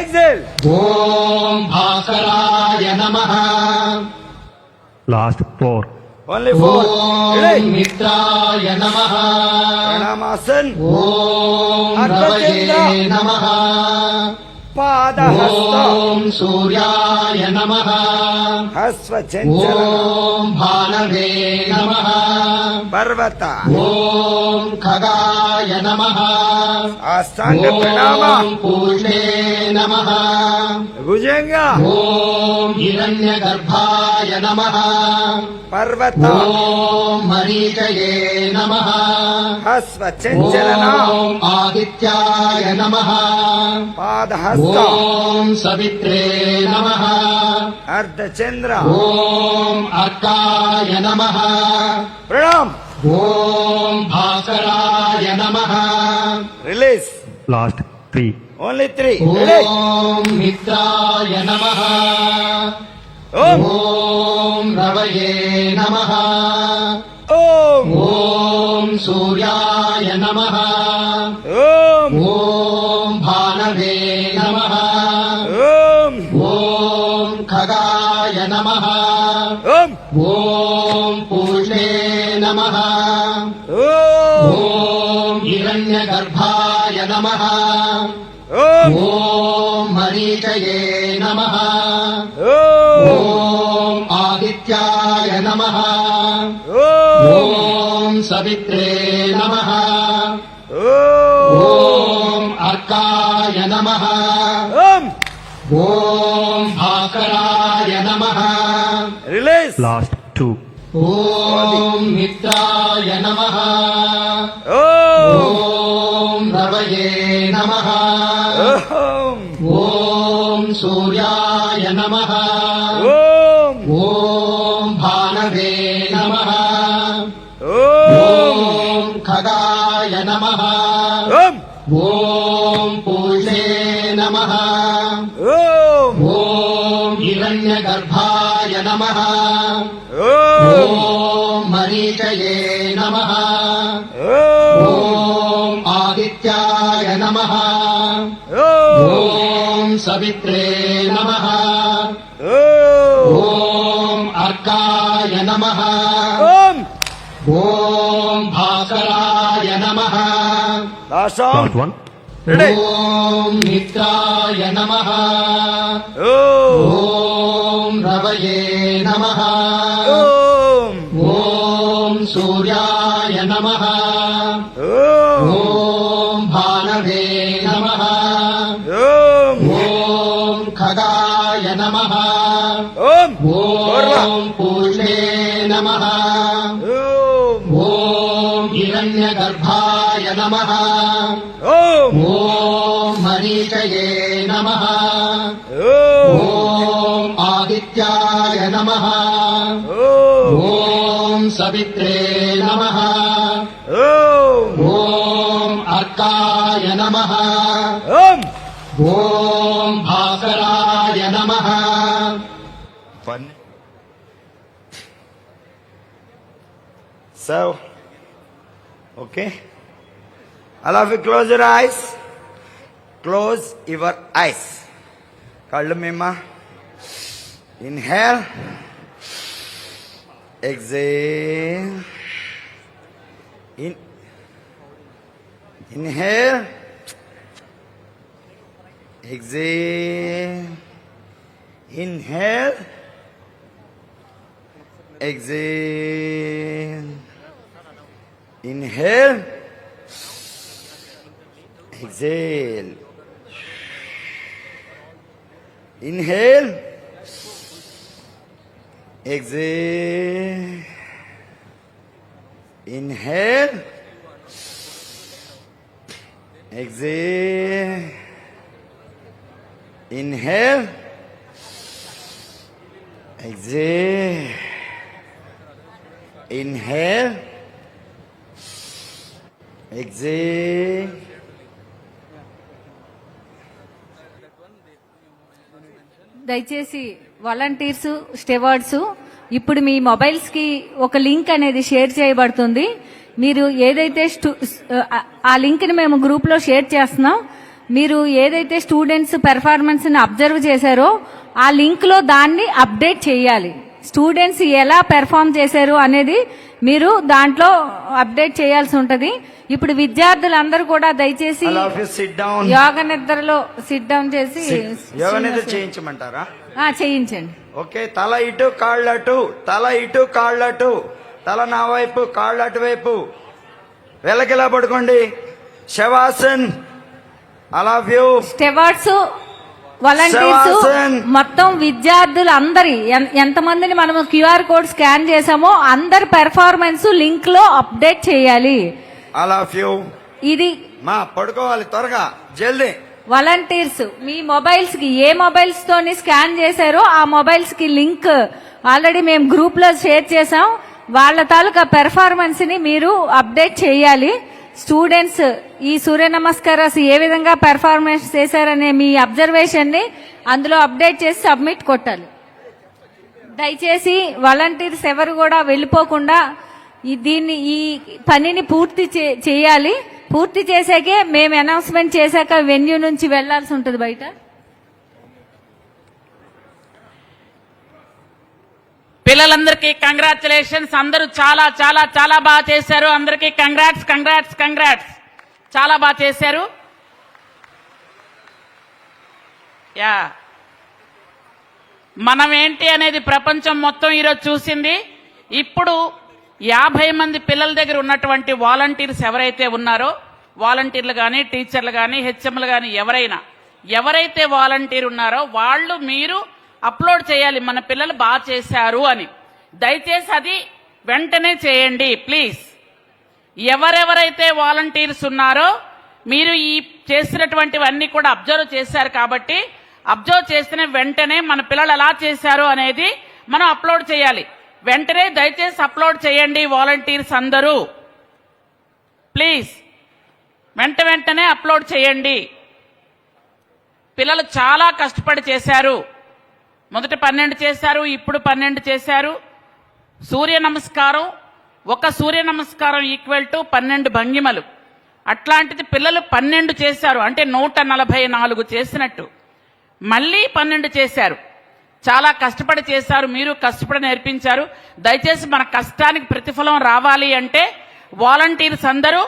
ఎక్సేల్ ॐ भास्कराय नमः లాస్ట్ 4 ఓన్లీ 4 ॐ రెడీ मित्राय नमः ప్రణామాసన్ ॐ रवये नमः పాదహస్త ॐ सूर्याय नमः హస్వచంచల ॐ भानवे नमः పర్వత ॐ खगाय नमः ఆస్థాంగ ప్రణామ ॐ पूष्णे नमः భుజంగ ॐ हिरण्यगर्भाय नमः పర్వత ॐ मरीचये नमः హస్వచంచలన ॐ आदित्याय नमः పాదహస్త ॐ सवित्रे नमः అర్ధచంద్ర ॐ अर्काय नमः ప్రణామ్ ॐ भास्कराय नमः రిలీజ్ లాస్ట్ 3 ఓన్లీ 3 రెడీ ॐ मित्राय नमः ఓం ॐ रवये नमः ఓం ॐ सूर्याय नमः ఓం ॐ भानवे नमः ఓం ॐ खगाय नमः ఓం ॐ पूष्णे नमः ఓం ॐ हिरण्यगर्भाय नमः ఓం ॐ मरीचये नमः ఓం ॐ आदित्याय नमः ఓం ॐ सवित्रे नमः ఓం ॐ अर्काय नमः ఓం ॐ भास्कराय नमः రిలీజ్ లాస్ట్ 2 ॐ मित्राय नमः ఓం ॐ रवये नमः ఓం ॐ सूर्याय नमः ఓం ॐ भानवे नमः ఓం ॐ खगाय नमः ఓం ॐ पूषे नमः ఓం ॐ हिरण्यगर्भाय नमः ఓం ॐ मरीचये नमः ఓం ॐ आदित्याय नमः ఓం ॐ सवित्रे नमः ఓం ॐ अर्काय नमः ఓం ॐ भास्कराय नमः దాసం లాస్ట్ 1 రెడీ ॐ मित्राय नमः ఓం ॐ रवये नमः ఓం ॐ सूर्याय नमः ఓం ॐ भानवे नमः ఓం ॐ खगाय नमः ఓం ॐ पूष्णे नमः ఓం ॐ हिरण्यगर्भाय नमः ఓం ॐ मरीचये नमः ఓం ॐ आदित्याय नमः ఓం ॐ सवित्रे नमः ఓం ॐ अर्काय नमः ఓం ॐ भास्कराय नमः So, okay. All of you close your eyes. Close your eyes. Kallu mimma. Inhale. Exhale. Inhale. Exhale. Inhale. Exhale. Inhale. Exhale. Inhale. Exhale. Inhale. Exhale. Inhale. Exhale. Inhale. Exhale. దయచేసి వాలంటీర్స్ స్టెవార్డ్స్ ఇప్పుడు మీ మొబైల్స్ కి ఒక link అనేది share చేయబడుతుంది. మీరు ఏదైతే ఆ link ని మేము గ్రూప్ లో షేర్ చేస్తున్నాం. మీరు ఏదైతే స్టూడెంట్స్ పెర్ఫార్మెన్స్ ని అబ్జర్వ్ చేశారో ఆ లింక్ లో దాన్ని అప్డేట్ చేయాలి. స్టూడెంట్స్ ఎలా పెర్ఫార్మ్ చేశారు అనేది మీరు దాంట్లో అప్డేట్ చేయాల్సి ఉంటది. ఇప్పుడు విద్యార్థులందరూ కూడా దయచేసి యోగ నిద్రలో సిట్ డౌన్ చేసి యోగ నిద్ర చేయించమంటారా? చేయించండి. ఓకే, తల ఇటు కాళ్ళు అటు, తల ఇటు కాళ్ళు అటు, తల నా వైపు కాళ్ళు అటువైపు, వెలకిలా పడుకోండి. Shavasan. All of you స్టెవార్డ్స్ volunteers మొత్తం విద్యార్థులు అందరి ఎంతమందిని మనం క్యూఆర్ కోడ్ స్కాన్ చేసామో అందరి పెర్ఫార్మెన్స్ లింక్ లో అప్డేట్ చేయాలి. ఆల్ ఆఫ్ యూ ఇది మా పడుకోవాలి త్వరగా జల్దీ. వాలంటీర్స్ మీ మొబైల్స్ కి ఏ మొబైల్స్ తోని స్కాన్ చేశారో ఆ మొబైల్స్ కి లింక్ ఆల్రెడీ మేము గ్రూప్ లో షేర్ చేసాం. వాళ్ళ తాలూకా పెర్ఫార్మెన్స్ ని మీరు అప్డేట్ చేయాలి. స్టూడెంట్స్ ఈ సూర్య నమస్కారాలు ఏ విధంగా పెర్ఫార్మెన్స్ చేశారనే మీ అబ్జర్వేషన్ ని అందులో అప్డేట్ చేసి సబ్మిట్ కొట్టాలి. దయచేసి వాలంటీర్స్ ఎవరు కూడా వెళ్ళిపోకుండా ఈ పనిని పూర్తి చేయాలి. పూర్తి చేసాకే మేము అనౌన్స్మెంట్ చేశాక వెన్యూ నుంచి వెళ్లాల్సి ఉంటుంది బయట. పిల్లలందరికీ కంగ్రాచులేషన్స్. అందరూ చాలా చాలా చాలా బాగా చేశారు. అందరికీ కంగ్రాట్స్ కంగ్రాట్స్ కంగ్రాట్స్. చాలా బాగా చేశారు. యా మనం ఏంటి అనేది ప్రపంచం మొత్తం ఈరోజు చూసింది. ఇప్పుడు 50 మంది పిల్లల దగ్గర ఉన్నటువంటి వాలంటీర్స్ ఎవరైతే ఉన్నారో, వాలంటీర్లు కానీ టీచర్లు కానీ హెచ్ఎంలు కానీ ఎవరైతే వాలంటీర్ ఉన్నారో వాళ్ళు మీరు అప్లోడ్ చేయాలి మన పిల్లలు బాగా చేశారు అని. దయచేసి అది వెంటనే చేయండి ప్లీజ్. ఎవరెవరైతే వాలంటీర్స్ ఉన్నారో మీరు ఈ చేసినటువంటివన్నీ కూడా అబ్జర్వ్ చేశారు కాబట్టి అబ్జర్వ్ చేసిన వెంటనే మన పిల్లలు ఎలా చేశారు అనేది మనం అప్లోడ్ చేయాలి. వెంటనే దయచేసి అప్లోడ్ చేయండి వాలంటీర్స్ అందరూ ప్లీజ్. వెంటనే అప్లోడ్ చేయండి. పిల్లలు చాలా కష్టపడి చేశారు. మొదట 12 చేశారు, ఇప్పుడు 12 చేశారు. సూర్య నమస్కారం, ఒక సూర్య నమస్కారం ఈక్వల్ టు 12 భంగిమలు. అట్లాంటిది పిల్లలు 12 చేశారు అంటే 144 చేసినట్టు. మళ్ళీ 12 చేశారు. చాలా కష్టపడి చేశారు. మీరు కష్టపడి నేర్పించారు. దయచేసి మన కష్టానికి ప్రతిఫలం రావాలి అంటే వాలంటీర్స్ అందరూ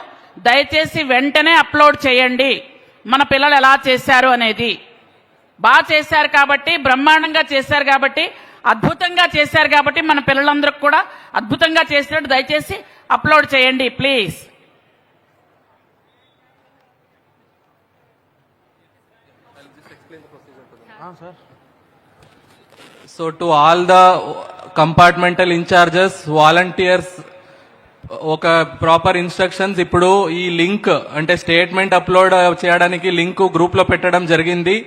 దయచేసి వెంటనే అప్లోడ్ చేయండి మన పిల్లలు ఎలా చేశారు అనేది. బాగా చేశారు కాబట్టి, బ్రహ్మాండంగా చేశారు కాబట్టి, అద్భుతంగా చేశారు కాబట్టి మన పిల్లలందరికీ కూడా అద్భుతంగా చేసినట్టు దయచేసి అప్లోడ్ చేయండి please. So to all the compartmental incharges, volunteers, ఒక ప్రాపర్ ఇన్స్ట్రక్షన్స్ ఇప్పుడు ఈ లింక్ అంటే స్టేట్మెంట్ అప్లోడ్ చేయడానికి లింక్ గ్రూప్ లో పెట్టడం జరిగింది.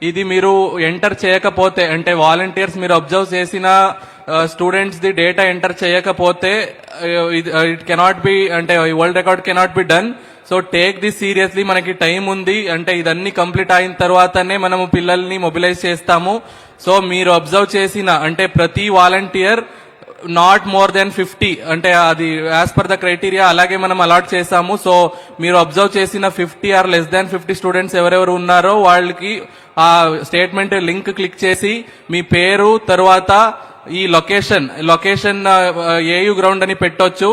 ఇది మీరు ఎంటర్ చేయకపోతే అంటే వాలంటీర్స్ మీరు అబ్జర్వ్ చేసిన స్టూడెంట్స్ ది డేటా ఎంటర్ చేయకపోతే ఇట్ కెనాట్ బి అంటే world record cannot be done. So take this seriously. మనకి టైం ఉంది అంటే ఇదన్నీ కంప్లీట్ అయిన తర్వాతనే మనము పిల్లల్ని మొబిలైజ్ చేస్తాము. సో మీరు అబ్జర్వ్ చేసిన అంటే ప్రతి వాలంటీర్ నాట్ మోర్ దెన్ 50 అంటే అది యాజ్ పర్ ద క్రైటీరియా అలాగే మనం అలాట్ చేసాము. సో మీరు అబ్జర్వ్ చేసిన 50 ఆర్ లెస్ దాన్ 50 స్టూడెంట్స్ ఎవరెవరు ఉన్నారో వాళ్ళకి ఆ స్టేట్మెంట్ లింక్ క్లిక్ చేసి మీ పేరు, తర్వాత ఈ లొకేషన్ ఏయు గ్రౌండ్ అని పెట్టొచ్చు,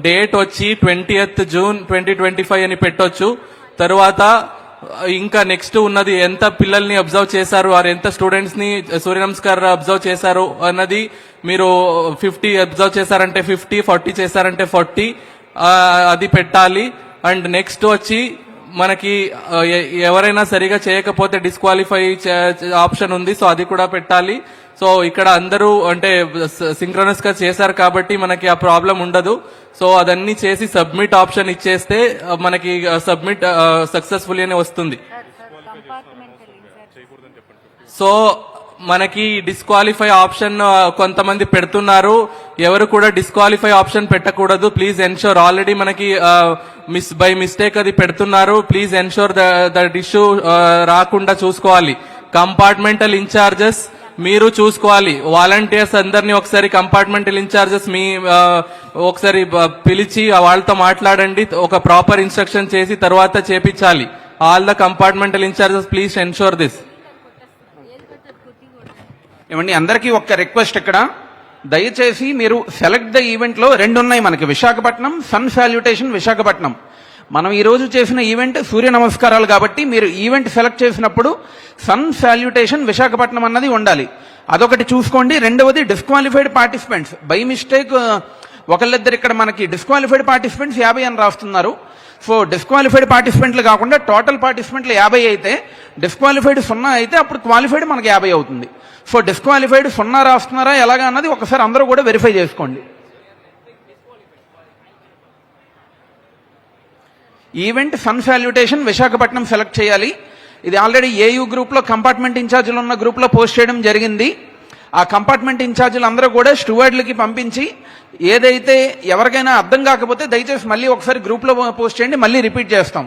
డేట్ వచ్చి 20th June 2025 అని పెట్టొచ్చు. తర్వాత ఇంకా నెక్స్ట్ ఉన్నది ఎంత పిల్లల్ని అబ్జర్వ్ చేశారు, ఆర్ ఎంత స్టూడెంట్స్ ని సూర్య నమస్కార్ అబ్జర్వ్ చేశారు అన్నది. మీరు 50 అబ్జర్వ్ చేశారంటే 50, 40 చేశారంటే 40 అది పెట్టాలి. అండ్ నెక్స్ట్ వచ్చి మనకి ఎవరైనా సరిగా చేయకపోతే డిస్క్వాలిఫై ఆప్షన్ ఉంది, సో అది కూడా పెట్టాలి. సో ఇక్కడ అందరూ అంటే సింక్రోనస్ గా చేశారు కాబట్టి మనకి ఆ ప్రాబ్లం ఉండదు. సో అదన్నీ చేసి సబ్మిట్ ఆప్షన్ ఇచ్చేస్తే మనకి సబ్మిట్ సక్సెస్ఫుల్ అని వస్తుంది. సో మనకి డిస్క్వాలిఫై ఆప్షన్ కొంతమంది పెడుతున్నారు, ఎవరు కూడా డిస్క్వాలిఫై ఆప్షన్ పెట్టకూడదు. ప్లీజ్ ఎన్షూర్, ఆల్రెడీ మనకి బై మిస్టేక్ అది పెడుతున్నారు. ప్లీజ్ ఎన్షూర్ దట్ ఇష్యూ రాకుండా చూసుకోవాలి. కంపార్ట్మెంటల్ ఇన్ఛార్జెస్ మీరు చూసుకోవాలి. వాలంటీర్స్ అందరినీ ఒకసారి కంపార్ట్మెంటల్ ఇన్ఛార్జెస్ మీ ఒకసారి పిలిచి వాళ్ళతో మాట్లాడండి, ఒక ప్రాపర్ ఇన్స్ట్రక్షన్ చేసి తర్వాత చేపించాలి. All the compartmental in-charges please ensure this. ఏమండి, అందరికీ ఒక్క రిక్వెస్ట్ ఇక్కడ, దయచేసి మీరు సెలెక్ట్ ద ఈవెంట్ లో 2 ఉన్నాయి మనకి, విశాఖపట్నం, సన్ సాల్యుటేషన్ విశాఖపట్నం. మనం ఈ రోజు చేసిన ఈవెంట్ సూర్య నమస్కారాలు కాబట్టి మీరు ఈవెంట్ సెలెక్ట్ చేసినప్పుడు సన్ సాల్యుటేషన్ విశాఖపట్నం అన్నది ఉండాలి. అదొకటి చూసుకోండి. రెండవది డిస్క్వాలిఫైడ్ పార్టిసిపెంట్స్. బై మిస్టేక్ ఒకళ్ళిద్దరు ఇక్కడ మనకి డిస్క్వాలిఫైడ్ పార్టిసిపెంట్స్ 50 అని రాస్తున్నారు. సో డిస్క్వాలిఫైడ్ పార్టిసిపెంట్లు కాకుండా టోటల్ పార్టిసిపెంట్లు 50 అయితే, డిస్క్వాలిఫైడ్ 0 అయితే అప్పుడు క్వాలిఫైడ్ మనకి 50 అవుతుంది. సో డిస్క్వాలిఫైడ్ 0 రాస్తున్నారా ఎలాగా అన్నది ఒకసారి అందరూ కూడా వెరిఫై చేసుకోండి. Event sun salutation Visakhapatnam select చేయాలి. ఇది ఆల్రెడీ ఏయూ గ్రూప్ లో కంపార్ట్మెంట్ ఇన్ఛార్జీలు ఉన్న గ్రూప్ లో పోస్ట్ చేయడం జరిగింది. ఆ కంపార్ట్మెంట్ ఇన్ఛార్జీలు అందరూ కూడా స్టూవర్డ్లకి పంపించి ఏదైతే ఎవరికైనా అర్థం కాకపోతే దయచేసి మళ్ళీ ఒకసారి గ్రూప్ లో పోస్ట్ చేయండి, మళ్ళీ రిపీట్ చేస్తాం.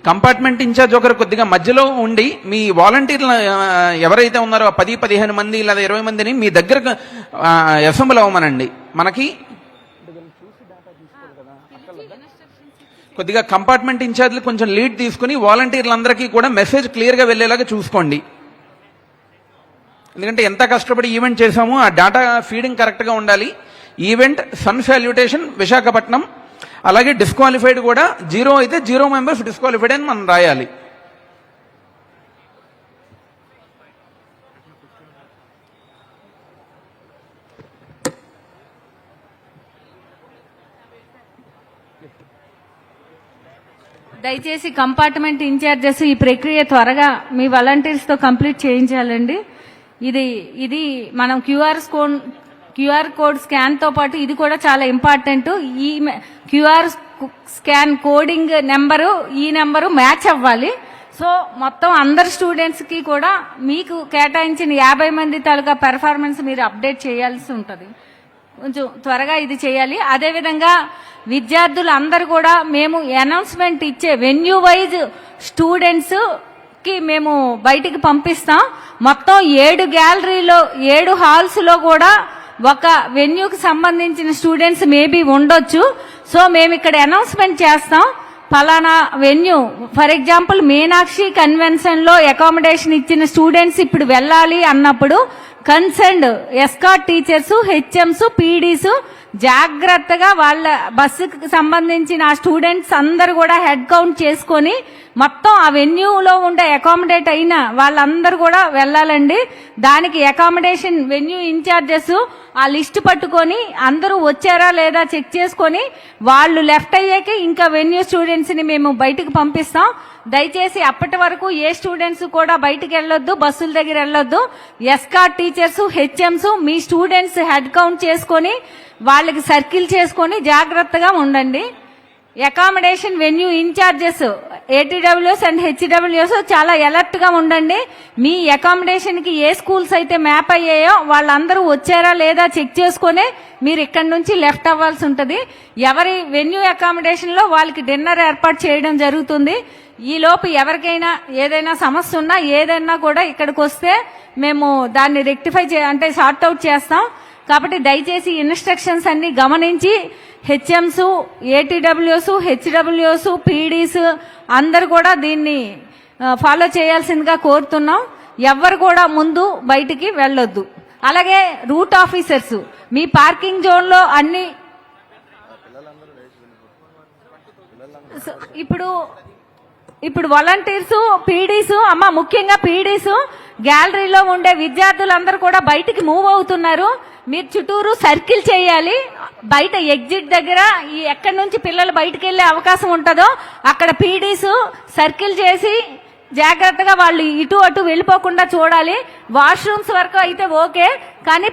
కంపార్ట్మెంట్ ఇన్ఛార్జ్ ఒకరు కొద్దిగా మధ్యలో ఉండి మీ వాలంటీర్లు ఎవరైతే ఉన్నారో 10-15 మంది లేదా 20 మందిని మీ దగ్గర అసెంబ్లీ అవ్వమనండి. మనకి కొద్దిగా కంపార్ట్మెంట్ ఇన్ఛార్జ్లు కొంచెం లీడ్ తీసుకుని వాలంటీర్లందరికీ కూడా మెసేజ్ క్లియర్గా వెళ్ళేలాగా చూసుకోండి. ఎందుకంటే ఎంత కష్టపడి ఈవెంట్ చేశామో ఆ డేటా ఫీడింగ్ కరెక్ట్గా ఉండాలి. Event sun salutation Visakhapatnam. అలాగే డిస్క్వాలిఫైడ్ కూడా 0 అయితే 0 మెంబర్స్ డిస్క్వాలిఫైడ్ అని మనం రాయాలి. దయచేసి కంపార్ట్మెంట్ ఇన్ఛార్జెస్ ఈ ప్రక్రియ త్వరగా మీ వాలంటీర్స్ తో కంప్లీట్ చేయించాలండి. ఇది మనం క్యూఆర్ కోడ్ స్కాన్ తో పాటు ఇది కూడా చాలా ఇంపార్టెంట్. ఈ క్యూఆర్ స్కాన్ కోడింగ్ నెంబరు ఈ నెంబరు మ్యాచ్ అవ్వాలి. సో మొత్తం అందరు స్టూడెంట్స్ కి కూడా మీకు కేటాయించిన 50 మంది తాలూకా పెర్ఫార్మెన్స్ మీరు అప్డేట్ చేయాల్సి ఉంటుంది. కొంచెం త్వరగా ఇది చేయాలి. అదేవిధంగా విద్యార్థులు అందరూ కూడా మేము అనౌన్స్మెంట్ ఇచ్చే వెన్యూ వైజ్ స్టూడెంట్స్ కి మేము బయటికి పంపిస్తాం. మొత్తం 7 గ్యాలరీలో 7 హాల్స్ లో కూడా ఒక వెన్యూకి సంబంధించిన స్టూడెంట్స్ మేబీ ఉండొచ్చు. సో మేము ఇక్కడ అనౌన్స్మెంట్ చేస్తాం, ఫలానా venue for example Meenakshi convention లో అకామిడేషన్ ఇచ్చిన స్టూడెంట్స్ ఇప్పుడు వెళ్ళాలి అన్నప్పుడు concerned escort teachers, HMs, PDs జాగ్రత్తగా వాళ్ళ బస్సుకు సంబంధించిన ఆ స్టూడెంట్స్ అందరు కూడా హెడ్ కౌంట్ చేసుకొని మొత్తం ఆ వెన్యూలో ఉండే అకామిడేట్ అయిన వాళ్ళందరూ కూడా వెళ్ళాలండి. దానికి అకామిడేషన్ వెన్యూ ఇన్ఛార్జెస్ ఆ లిస్ట్ పట్టుకొని అందరూ వచ్చారా లేదా చెక్ చేసుకొని వాళ్ళు లెఫ్ట్ అయ్యాక ఇంకా వెన్యూ స్టూడెంట్స్ ని మేము బయటకు పంపిస్తాం. దయచేసి అప్పటి వరకు ఏ స్టూడెంట్స్ కూడా బయటకు వెళ్ళొద్దు, బస్సుల దగ్గర వెళ్ళొద్దు. ఎస్కాట్ టీచర్స్, హెచ్ఎంస్ మీ స్టూడెంట్స్ హెడ్ కౌంట్ చేసుకొని వాళ్ళకి సర్కిల్ చేసుకొని జాగ్రత్తగా ఉండండి. అకామిడేషన్ వెన్యూ ఇన్ఛార్జెస్ ఏటీడబ్ల్యూఎస్ అండ్ హెచ్డబ్ల్యూఎస్ చాలా అలర్ట్ గా ఉండండి. మీ అకామిడేషన్ కి ఏ స్కూల్స్ అయితే మ్యాప్ అయ్యాయో వాళ్ళందరూ వచ్చారా లేదా చెక్ చేసుకునే మీరు ఇక్కడి నుంచి లెఫ్ట్ అవ్వాల్సి ఉంటుంది. ఎవరి వెన్యూ అకామిడేషన్ లో వాళ్ళకి డిన్నర్ ఏర్పాటు చేయడం జరుగుతుంది. ఈలోపు ఎవరికైనా ఏదైనా సమస్య ఉన్నా ఏదైనా కూడా ఇక్కడికి వస్తే మేము దాన్ని రెక్టిఫై అంటే సార్ట్అవుట్ చేస్తాం. కాబట్టి దయచేసి ఇన్స్ట్రక్షన్స్ అన్ని గమనించి హెచ్ఎంస్, ఏటీడబ్ల్యూస్, హెచ్డబ్ల్యూస్, పీడీస్ అందరు కూడా దీన్ని ఫాలో చేయాల్సిందిగా కోరుతున్నాం. ఎవ్వరు కూడా ముందు బయటికి వెళ్ళొద్దు. అలాగే రూట్ ఆఫీసర్స్ మీ పార్కింగ్ జోన్లో అన్ని ఇప్పుడు వాలంటీర్స్, పీడీస్ ముఖ్యంగా పీడీస్ గ్యాలరీలో ఉండే విద్యార్థులందరూ కూడా బయటికి మూవ్ అవుతున్నారు. మీరు చుట్టూరు సర్కిల్ చేయాలి. బయట ఎగ్జిట్ దగ్గర ఎక్కడి నుంచి పిల్లలు బయటికి వెళ్లే అవకాశం ఉంటుందో అక్కడ పీడీస్ సర్కిల్ చేసి జాగ్రత్తగా వాళ్ళు ఇటు అటు వెళ్ళిపోకుండా చూడాలి. వాష్రూమ్స్ వరకు అయితే ఓకే, కానీ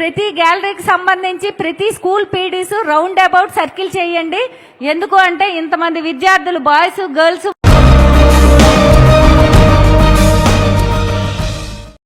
ప్రతి గ్యాలరీకి సంబంధించి ప్రతి school PDs round about circle చేయండి. ఎందుకు అంటే ఇంతమంది విద్యార్థులు బాయ్స్, గర్ల్స్